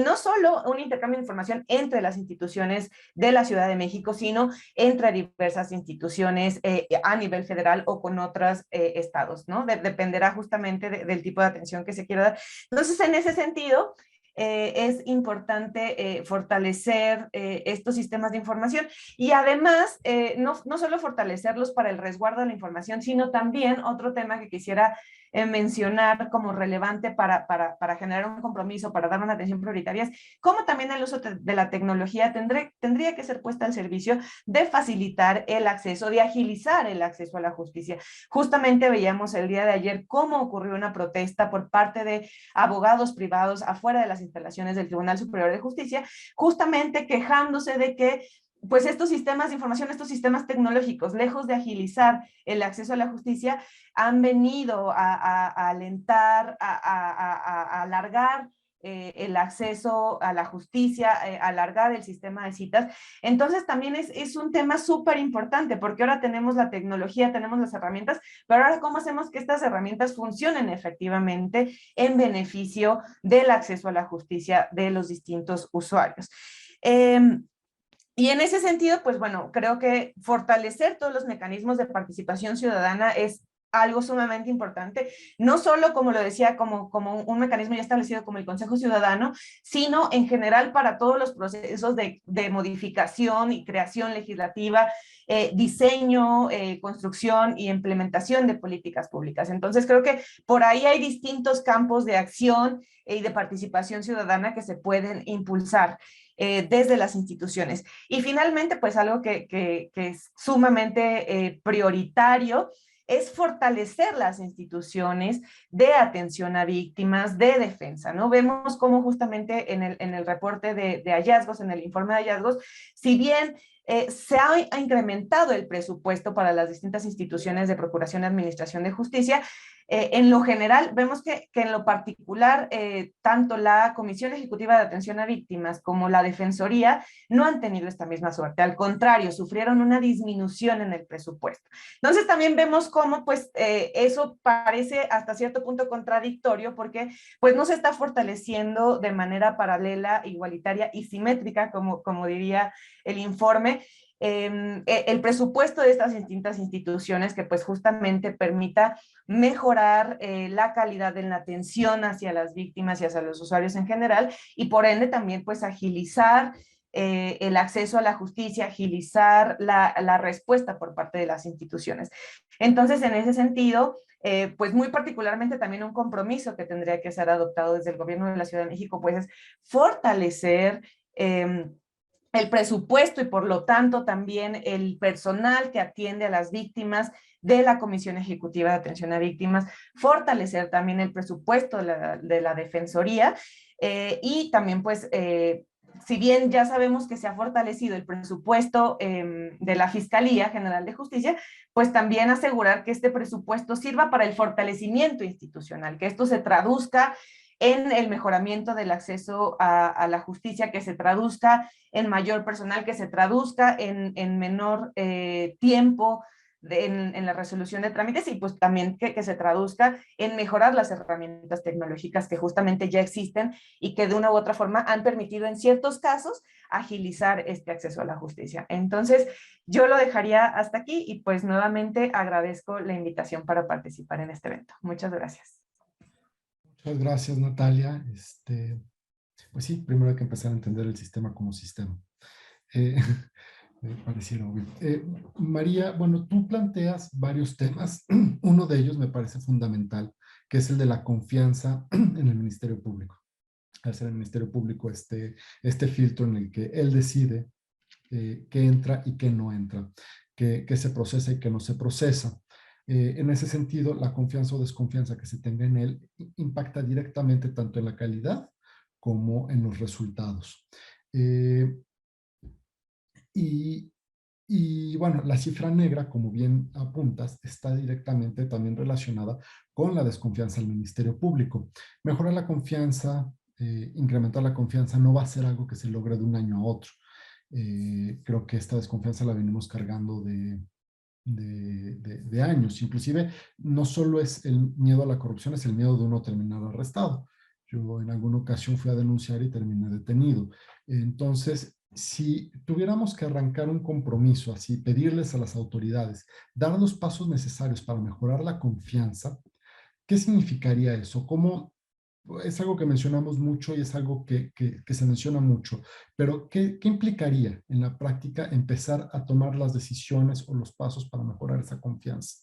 no solo un intercambio de información entre las instituciones de la Ciudad de México, sino entre diversas instituciones a nivel federal o con otros estados, ¿no? Dependerá justamente del tipo de atención que se quiera dar. Entonces, en ese sentido, es importante fortalecer estos sistemas de información y además no solo fortalecerlos para el resguardo de la información, sino también otro tema que quisiera mencionar como relevante para generar un compromiso, para dar una atención prioritaria, es cómo también el uso de la tecnología tendría que ser puesta al servicio de facilitar el acceso, de agilizar el acceso a la justicia. Justamente veíamos el día de ayer cómo ocurrió una protesta por parte de abogados privados afuera de las instalaciones del Tribunal Superior de Justicia, justamente quejándose de que pues estos sistemas de información, estos sistemas tecnológicos, lejos de agilizar el acceso a la justicia, han venido a alentar, a alargar el acceso a la justicia, alargar el sistema de citas. Entonces también es un tema súper importante, porque ahora tenemos la tecnología, tenemos las herramientas, pero ahora ¿cómo hacemos que estas herramientas funcionen efectivamente en beneficio del acceso a la justicia de los distintos usuarios? Y en ese sentido, pues bueno, creo que fortalecer todos los mecanismos de participación ciudadana es algo sumamente importante, no solo, como lo decía, como un mecanismo ya establecido como el Consejo Ciudadano, sino en general para todos los procesos de modificación y creación legislativa, diseño, construcción y implementación de políticas públicas. Entonces creo que por ahí hay distintos campos de acción y de participación ciudadana que se pueden impulsar desde las instituciones. Y finalmente, pues algo que es sumamente prioritario es fortalecer las instituciones de atención a víctimas, de defensa, ¿no? Vemos cómo justamente en el reporte de hallazgos, en el informe de hallazgos, si bien se ha incrementado el presupuesto para las distintas instituciones de procuración y administración de justicia, en lo general vemos que en lo particular tanto la Comisión Ejecutiva de Atención a Víctimas como la Defensoría no han tenido esta misma suerte, al contrario, sufrieron una disminución en el presupuesto. Entonces también vemos cómo pues eso parece hasta cierto punto contradictorio, porque pues no se está fortaleciendo de manera paralela, igualitaria y simétrica, como diría el informe, el presupuesto de estas distintas instituciones que pues justamente permita mejorar la calidad en la atención hacia las víctimas y hacia los usuarios en general, y por ende también pues agilizar el acceso a la justicia, agilizar la respuesta por parte de las instituciones. Entonces, en ese sentido, pues muy particularmente también un compromiso que tendría que ser adoptado desde el gobierno de la Ciudad de México, pues es fortalecer el presupuesto y por lo tanto también el personal que atiende a las víctimas de la Comisión Ejecutiva de Atención a Víctimas, fortalecer también el presupuesto de la Defensoría y también pues si bien ya sabemos que se ha fortalecido el presupuesto de la Fiscalía General de Justicia, pues también asegurar que este presupuesto sirva para el fortalecimiento institucional, que esto se traduzca en el mejoramiento del acceso a la justicia, que se traduzca en mayor personal, que se traduzca en menor tiempo en la resolución de trámites y pues también que se traduzca en mejorar las herramientas tecnológicas que justamente ya existen y que de una u otra forma han permitido en ciertos casos agilizar este acceso a la justicia. Entonces yo lo dejaría hasta aquí y pues nuevamente agradezco la invitación para participar en este evento. Muchas gracias. Muchas gracias, Natalia. Pues sí, primero hay que empezar a entender el sistema como sistema. Me pareciera obvio. María, bueno, tú planteas varios temas. Uno de ellos me parece fundamental, que es el de la confianza en el Ministerio Público. Hacer el Ministerio Público este filtro en el que él decide qué entra y qué no entra, qué se procesa y qué no se procesa. En ese sentido, la confianza o desconfianza que se tenga en él impacta directamente tanto en la calidad como en los resultados. Y bueno, la cifra negra, como bien apuntas, está directamente también relacionada con la desconfianza al Ministerio Público. Mejorar la confianza, incrementar la confianza no va a ser algo que se logre de un año a otro. Creo que esta desconfianza la venimos cargando de años. Inclusive, no solo es el miedo a la corrupción, es el miedo de uno terminar arrestado. Yo en alguna ocasión fui a denunciar y terminé detenido. Entonces, si tuviéramos que arrancar un compromiso así, pedirles a las autoridades, dar los pasos necesarios para mejorar la confianza, ¿qué significaría eso? ¿Cómo? Es algo que mencionamos mucho y es algo que se menciona mucho, pero ¿qué implicaría en la práctica empezar a tomar las decisiones o los pasos para mejorar esa confianza?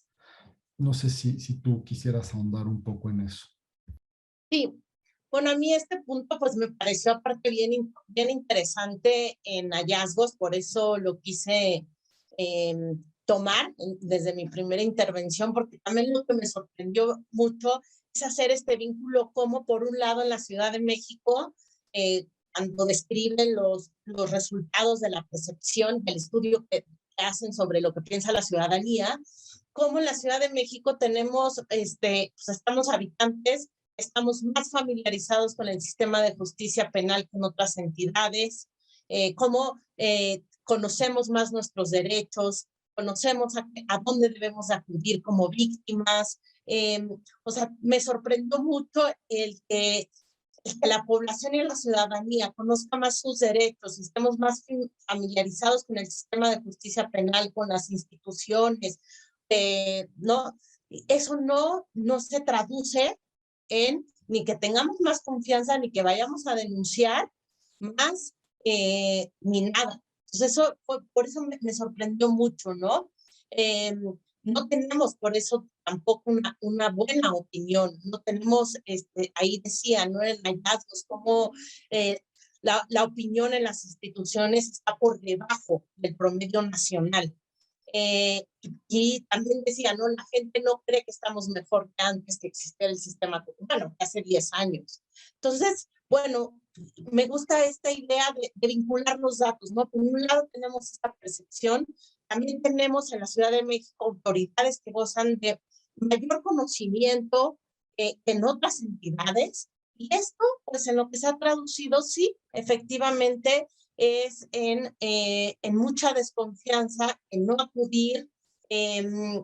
No sé si tú quisieras ahondar un poco en eso. Sí, bueno, a mí este punto pues me pareció aparte bien interesante en hallazgos, por eso lo quise tomar desde mi primera intervención, porque también lo que me sorprendió mucho es hacer este vínculo como por un lado en la Ciudad de México, cuando describen los resultados de la percepción del estudio que hacen sobre lo que piensa la ciudadanía, como en la Ciudad de México tenemos, pues estamos habitantes, estamos más familiarizados con el sistema de justicia penal que en otras entidades, cómo conocemos más nuestros derechos, conocemos a dónde debemos acudir como víctimas. O sea, me sorprendió mucho el que la población y la ciudadanía conozca más sus derechos, estemos más familiarizados con el sistema de justicia penal, con las instituciones, ¿no? Eso no se traduce en ni que tengamos más confianza, ni que vayamos a denunciar más, ni nada. Entonces eso, por eso me sorprendió mucho, ¿no? No tenemos por eso tampoco una buena opinión, no tenemos, ahí decía, ¿no? En hallazgos como la opinión en las instituciones está por debajo del promedio nacional. Y también decía, ¿no? La gente no cree que estamos mejor que antes que existía el sistema, bueno, que hace 10 años. Entonces, bueno, me gusta esta idea de vincular los datos, ¿no? Por un lado tenemos esta percepción, también tenemos en la Ciudad de México autoridades que gozan de mayor conocimiento en otras entidades, y esto, pues en lo que se ha traducido, sí, efectivamente, es en mucha desconfianza, en no acudir, en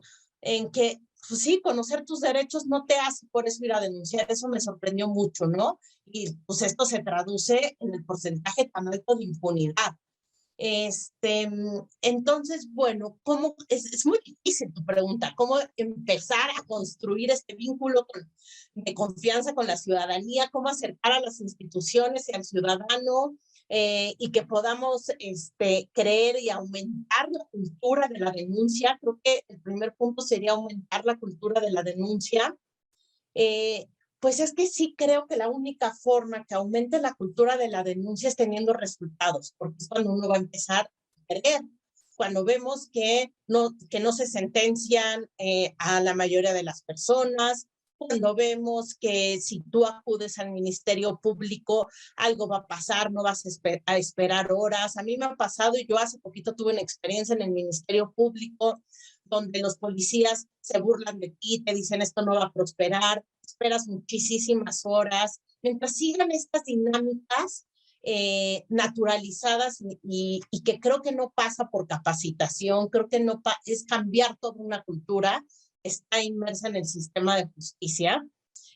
que, pues sí, conocer tus derechos no te hace por eso ir a denunciar. Eso me sorprendió mucho, ¿no? Y pues esto se traduce en el porcentaje tan alto de impunidad. Entonces, bueno, ¿cómo? Es muy difícil tu pregunta, ¿cómo empezar a construir este vínculo de confianza con la ciudadanía? ¿Cómo acercar a las instituciones y al ciudadano? Y que podamos creer y aumentar la cultura de la denuncia. Creo que el primer punto sería aumentar la cultura de la denuncia. Pues es que sí creo que la única forma que aumente la cultura de la denuncia es teniendo resultados, porque es cuando uno va a empezar a creer, cuando vemos que no se sentencian a la mayoría de las personas, cuando vemos que si tú acudes al Ministerio Público, algo va a pasar, no vas a esperar horas. A mí me ha pasado, y yo hace poquito tuve una experiencia en el Ministerio Público, donde los policías se burlan de ti, te dicen esto no va a prosperar, esperas muchísimas horas. Mientras sigan estas dinámicas naturalizadas y que creo que no pasa por capacitación, creo que no es cambiar toda una cultura, está inmersa en el sistema de justicia,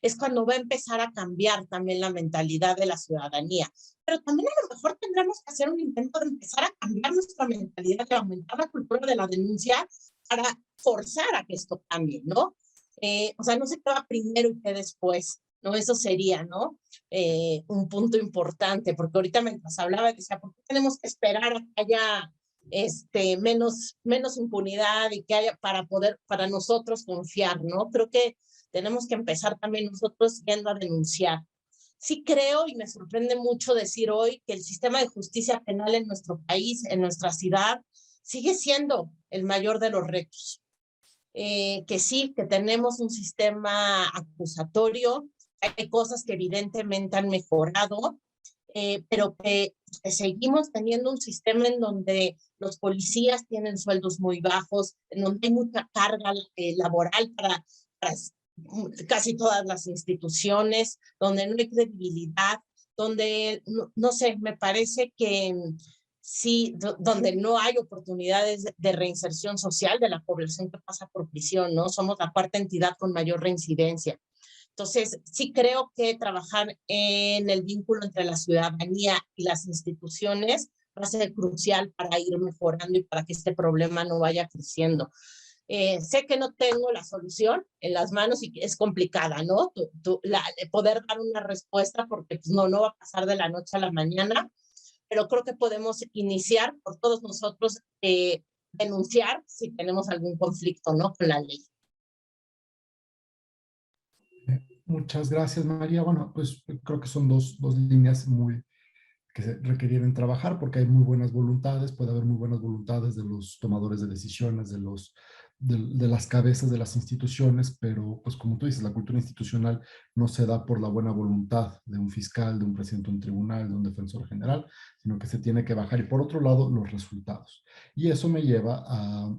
es cuando va a empezar a cambiar también la mentalidad de la ciudadanía. Pero también a lo mejor tendremos que hacer un intento de empezar a cambiar nuestra mentalidad, de aumentar la cultura de la denuncia para forzar a que esto cambie, ¿no? O sea, no sé qué va primero y qué después, ¿no? Eso sería, ¿no? Un punto importante, porque ahorita mientras hablaba decía, ¿por qué tenemos que esperar a que haya menos impunidad y que haya para nosotros confiar, ¿no? Creo que tenemos que empezar también nosotros yendo a denunciar. Sí creo, y me sorprende mucho decir hoy, que el sistema de justicia penal en nuestro país, en nuestra ciudad, sigue siendo el mayor de los retos. Que sí, que tenemos un sistema acusatorio, hay cosas que evidentemente han mejorado, pero que seguimos teniendo un sistema en donde los policías tienen sueldos muy bajos, en donde hay mucha carga laboral para casi todas las instituciones, donde no hay credibilidad, donde, no sé, me parece que sí, donde no hay oportunidades de reinserción social de la población que pasa por prisión, ¿no? Somos la cuarta entidad con mayor reincidencia. Entonces, sí creo que trabajar en el vínculo entre la ciudadanía y las instituciones va a ser crucial para ir mejorando y para que este problema no vaya creciendo. Sé que no tengo la solución en las manos y que es complicada, ¿no? Poder dar una respuesta porque pues, no va a pasar de la noche a la mañana, pero creo que podemos iniciar por todos nosotros denunciar si tenemos algún conflicto, ¿no? Con la ley. Muchas gracias, María. Bueno, pues creo que son dos líneas que se requerieren trabajar porque hay muy buenas voluntades, puede haber muy buenas voluntades de los tomadores de decisiones, de las cabezas de las instituciones, pero pues como tú dices, la cultura institucional no se da por la buena voluntad de un fiscal, de un presidente de un tribunal, de un defensor general, sino que se tiene que bajar. Y por otro lado, los resultados. Y eso me lleva a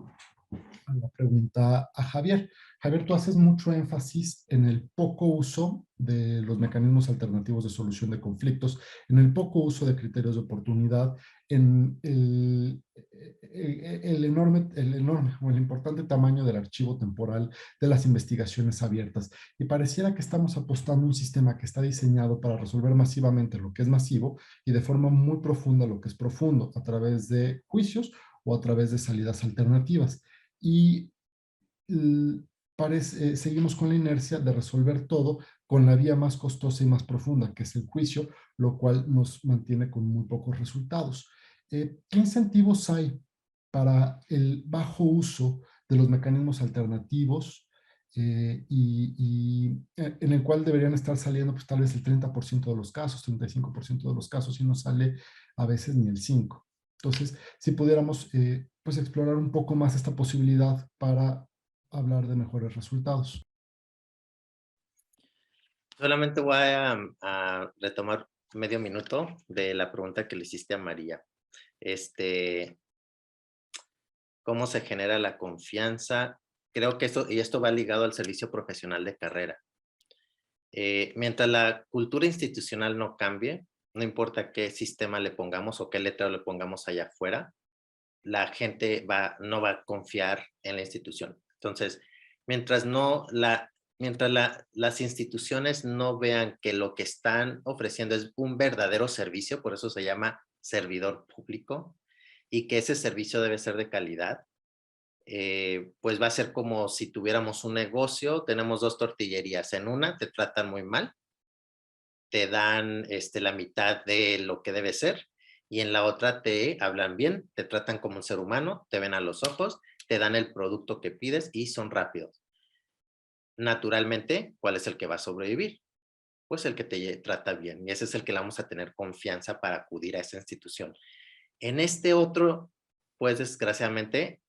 la pregunta a Javier. Javier, tú haces mucho énfasis en el poco uso de los mecanismos alternativos de solución de conflictos, en el poco uso de criterios de oportunidad, en el enorme o el importante tamaño del archivo temporal de las investigaciones abiertas. Y pareciera que estamos apostando a un sistema que está diseñado para resolver masivamente lo que es masivo y de forma muy profunda lo que es profundo, a través de juicios o a través de salidas alternativas. Y seguimos con la inercia de resolver todo con la vía más costosa y más profunda, que es el juicio, lo cual nos mantiene con muy pocos resultados. ¿Qué incentivos hay para el bajo uso de los mecanismos alternativos en el cual deberían estar saliendo pues, tal vez el 30% de los casos, 35% de los casos, y no sale a veces ni el 5%? Entonces, si pudiéramos pues explorar un poco más esta posibilidad para hablar de mejores resultados. Solamente voy a retomar medio minuto de la pregunta que le hiciste a María. ¿Cómo se genera la confianza? Creo que esto va ligado al servicio profesional de carrera. Mientras la cultura institucional no cambie, no importa qué sistema le pongamos o qué letrero le pongamos allá afuera, la gente no va a confiar en la institución. Entonces, mientras las instituciones no vean que lo que están ofreciendo es un verdadero servicio, por eso se llama servidor público, y que ese servicio debe ser de calidad, pues va a ser como si tuviéramos un negocio, tenemos 2 tortillerías, en una te tratan muy mal, te dan la mitad de lo que debe ser, y en la otra te hablan bien, te tratan como un ser humano, te ven a los ojos, te dan el producto que pides y son rápidos. Naturalmente, ¿cuál es el que va a sobrevivir? Pues el que te trata bien, y ese es el que le vamos a tener confianza para acudir a esa institución. En este otro, pues desgraciadamente,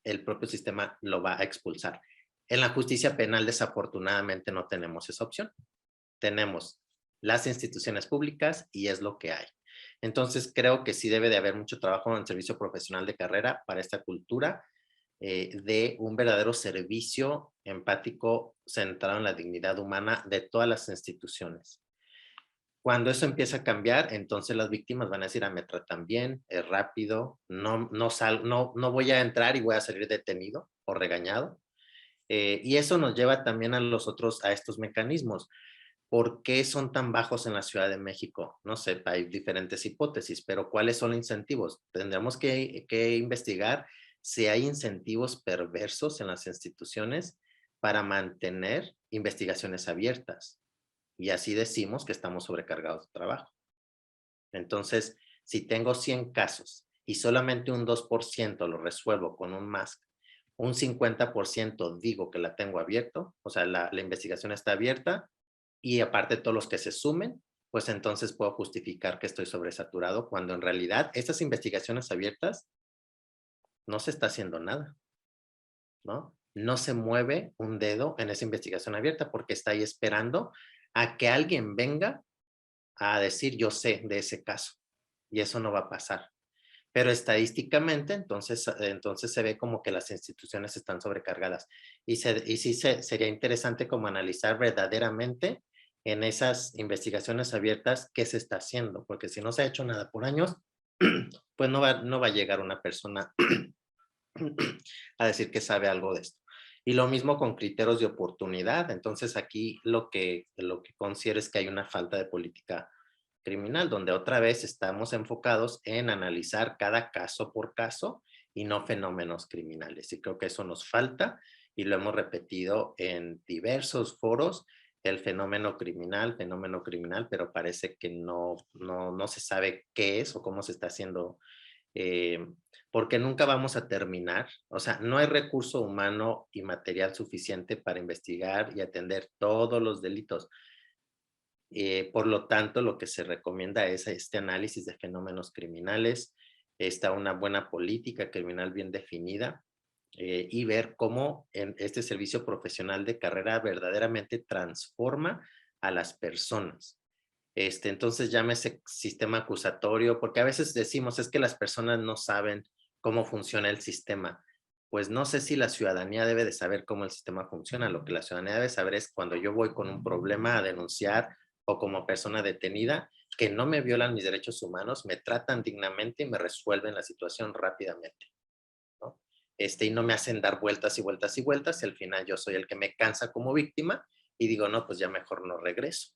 el propio sistema lo va a expulsar. En la justicia penal, desafortunadamente, no tenemos esa opción. Tenemos las instituciones públicas y es lo que hay. Entonces, creo que sí debe de haber mucho trabajo en el servicio profesional de carrera para esta cultura de un verdadero servicio empático centrado en la dignidad humana de todas las instituciones. Cuando eso empieza a cambiar, entonces las víctimas van a decir, me tratan bien, es rápido, no voy a entrar y voy a salir detenido o regañado. Y eso nos lleva también a estos mecanismos. ¿Por qué son tan bajos en la Ciudad de México? No sé, hay diferentes hipótesis, pero ¿cuáles son los incentivos? Tendremos que investigar si hay incentivos perversos en las instituciones para mantener investigaciones abiertas. Y así decimos que estamos sobrecargados de trabajo. Entonces, si tengo 100 casos y solamente un 2% lo resuelvo con un MASC, un 50% digo que la tengo abierto, o sea, la investigación está abierta, y aparte todos los que se sumen, pues entonces puedo justificar que estoy sobresaturado, cuando en realidad estas investigaciones abiertas no se está haciendo nada, ¿no? No se mueve un dedo en esa investigación abierta porque está ahí esperando a que alguien venga a decir yo sé de ese caso, y eso no va a pasar. Pero estadísticamente, entonces se ve como que las instituciones están sobrecargadas. Y sí sería interesante como analizar verdaderamente en esas investigaciones abiertas qué se está haciendo, porque si no se ha hecho nada por años, pues no va a llegar una persona a decir que sabe algo de esto. Y lo mismo con criterios de oportunidad. Entonces aquí lo que considero es que hay una falta de política criminal, donde otra vez estamos enfocados en analizar cada caso por caso y no fenómenos criminales. Y creo que eso nos falta y lo hemos repetido en diversos foros, el fenómeno criminal, pero parece que no se sabe qué es o cómo se está haciendo porque nunca vamos a terminar. O sea, no hay recurso humano y material suficiente para investigar y atender todos los delitos. Por lo tanto, lo que se recomienda es este análisis de fenómenos criminales, una buena política criminal bien definida, y ver cómo este servicio profesional de carrera verdaderamente transforma a las personas. Entonces llámese sistema acusatorio, porque a veces decimos es que las personas no saben cómo funciona el sistema. Pues no sé si la ciudadanía debe de saber cómo el sistema funciona. Lo que la ciudadanía debe saber es cuando yo voy con un problema a denunciar o como persona detenida, que no me violan mis derechos humanos, me tratan dignamente y me resuelven la situación rápidamente, ¿no? Y no me hacen dar vueltas y vueltas y vueltas, y al final yo soy el que me cansa como víctima y digo, no, pues ya mejor no regreso.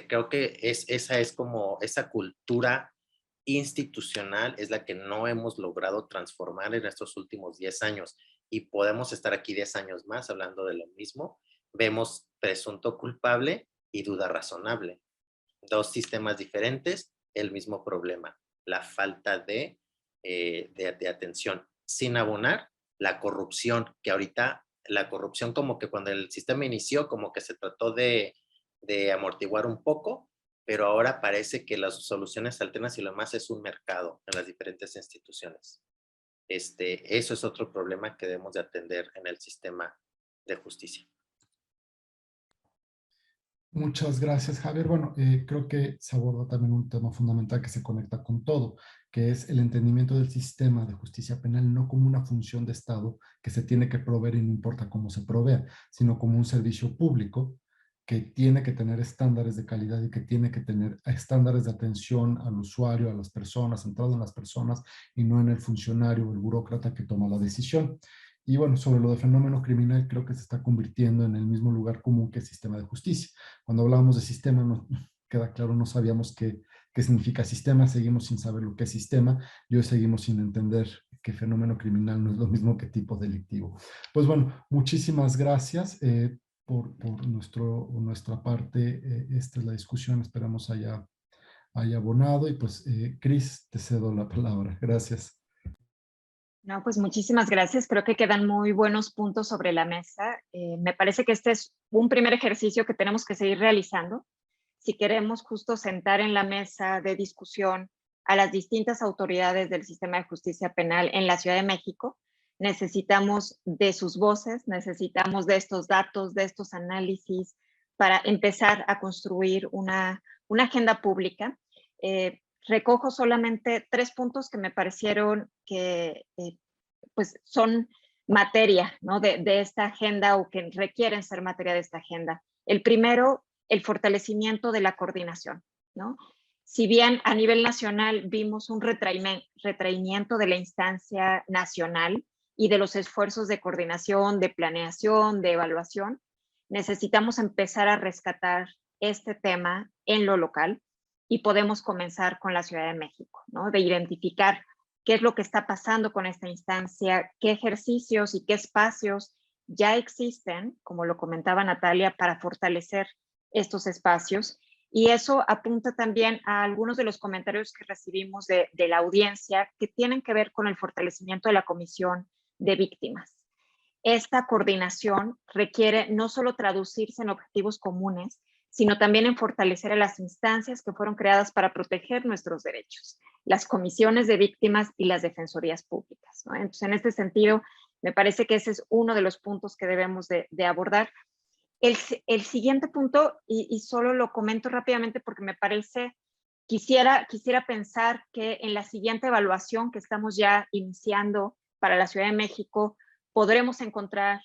Creo que esa es como esa cultura institucional es la que no hemos logrado transformar en estos últimos 10 años y podemos estar aquí 10 años más hablando de lo mismo. Vemos presunto culpable y duda razonable. Dos sistemas diferentes, el mismo problema, la falta de atención. Sin abonar la corrupción, que ahorita la corrupción como que cuando el sistema inició como que se trató de amortiguar un poco, pero ahora parece que las soluciones alternas y lo más es un mercado en las diferentes instituciones. Eso es otro problema que debemos de atender en el sistema de justicia. Muchas gracias, Javier. Bueno, creo que se aborda también un tema fundamental que se conecta con todo, que es el entendimiento del sistema de justicia penal no como una función de Estado que se tiene que proveer y no importa cómo se provea, sino como un servicio público que tiene que tener estándares de calidad y que tiene que tener estándares de atención al usuario, a las personas, centrado en las personas y no en el funcionario o el burócrata que toma la decisión. Y bueno, sobre lo de fenómeno criminal, creo que se está convirtiendo en el mismo lugar común que el sistema de justicia. Cuando hablábamos de sistema, no, queda claro, no sabíamos qué significa sistema, seguimos sin saber lo que es sistema, y hoy seguimos sin entender que fenómeno criminal no es lo mismo que tipo delictivo. Pues bueno, muchísimas gracias por nuestra parte. Esta es la discusión, esperamos haya abonado, y pues Cris, te cedo la palabra. Gracias. No, pues muchísimas gracias. Creo que quedan muy buenos puntos sobre la mesa. Me parece que este es un primer ejercicio que tenemos que seguir realizando. Si queremos justo sentar en la mesa de discusión a las distintas autoridades del sistema de justicia penal en la Ciudad de México, necesitamos de sus voces, necesitamos de estos datos, de estos análisis, para empezar a construir una agenda pública. Recojo solamente 3 puntos que me parecieron que pues son materia, ¿no? de esta agenda, o que requieren ser materia de esta agenda. El primero, el fortalecimiento de la coordinación, ¿no? Si bien a nivel nacional vimos un retraimiento de la instancia nacional y de los esfuerzos de coordinación, de planeación, de evaluación, necesitamos empezar a rescatar este tema en lo local, y podemos comenzar con la Ciudad de México, ¿no? De identificar qué es lo que está pasando con esta instancia, qué ejercicios y qué espacios ya existen, como lo comentaba Natalia, para fortalecer estos espacios. Y eso apunta también a algunos de los comentarios que recibimos de la audiencia, que tienen que ver con el fortalecimiento de la Comisión de Víctimas. Esta coordinación requiere no solo traducirse en objetivos comunes, sino también en fortalecer a las instancias que fueron creadas para proteger nuestros derechos, las comisiones de víctimas y las defensorías públicas, ¿no? Entonces, en este sentido, me parece que ese es uno de los puntos que debemos de abordar. El siguiente punto, y solo lo comento rápidamente porque me parece, quisiera pensar que en la siguiente evaluación que estamos ya iniciando para la Ciudad de México, podremos encontrar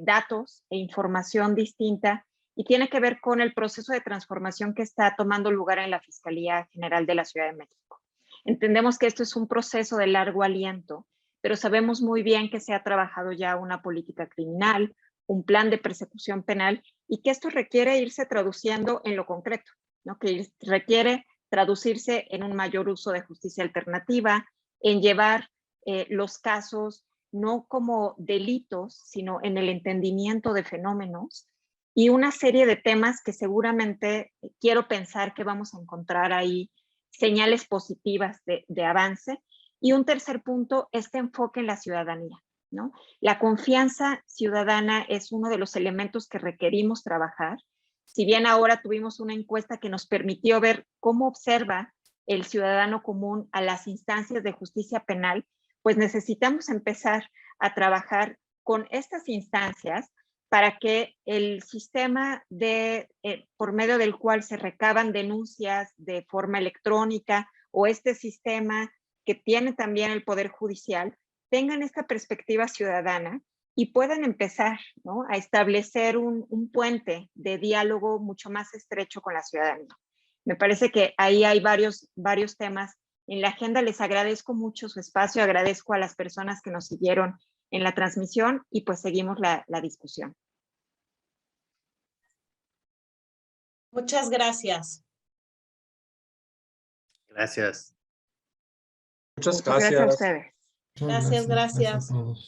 datos e información distinta, y tiene que ver con el proceso de transformación que está tomando lugar en la Fiscalía General de la Ciudad de México. Entendemos que esto es un proceso de largo aliento, pero sabemos muy bien que se ha trabajado ya una política criminal, un plan de persecución penal, y que esto requiere irse traduciendo en lo concreto, ¿no? Que requiere traducirse en un mayor uso de justicia alternativa, en llevar los casos no como delitos, sino en el entendimiento de fenómenos, y una serie de temas que seguramente quiero pensar que vamos a encontrar ahí señales positivas de avance, Y un tercer punto, este enfoque en la ciudadanía, ¿no? La confianza ciudadana es uno de los elementos que requerimos trabajar. Si bien ahora tuvimos una encuesta que nos permitió ver cómo observa el ciudadano común a las instancias de justicia penal, pues necesitamos empezar a trabajar con estas instancias para que el sistema por medio del cual se recaban denuncias de forma electrónica o este sistema que tiene también el Poder Judicial tengan esta perspectiva ciudadana y puedan empezar, ¿no?, a establecer un puente de diálogo mucho más estrecho con la ciudadanía. Me parece que ahí hay varios temas en la agenda. Les agradezco mucho su espacio, agradezco a las personas que nos siguieron en la transmisión y pues seguimos la discusión. Muchas gracias. Gracias. Muchas Gracias a gracias. ustedes. Muchas Gracias. Gracias a todos.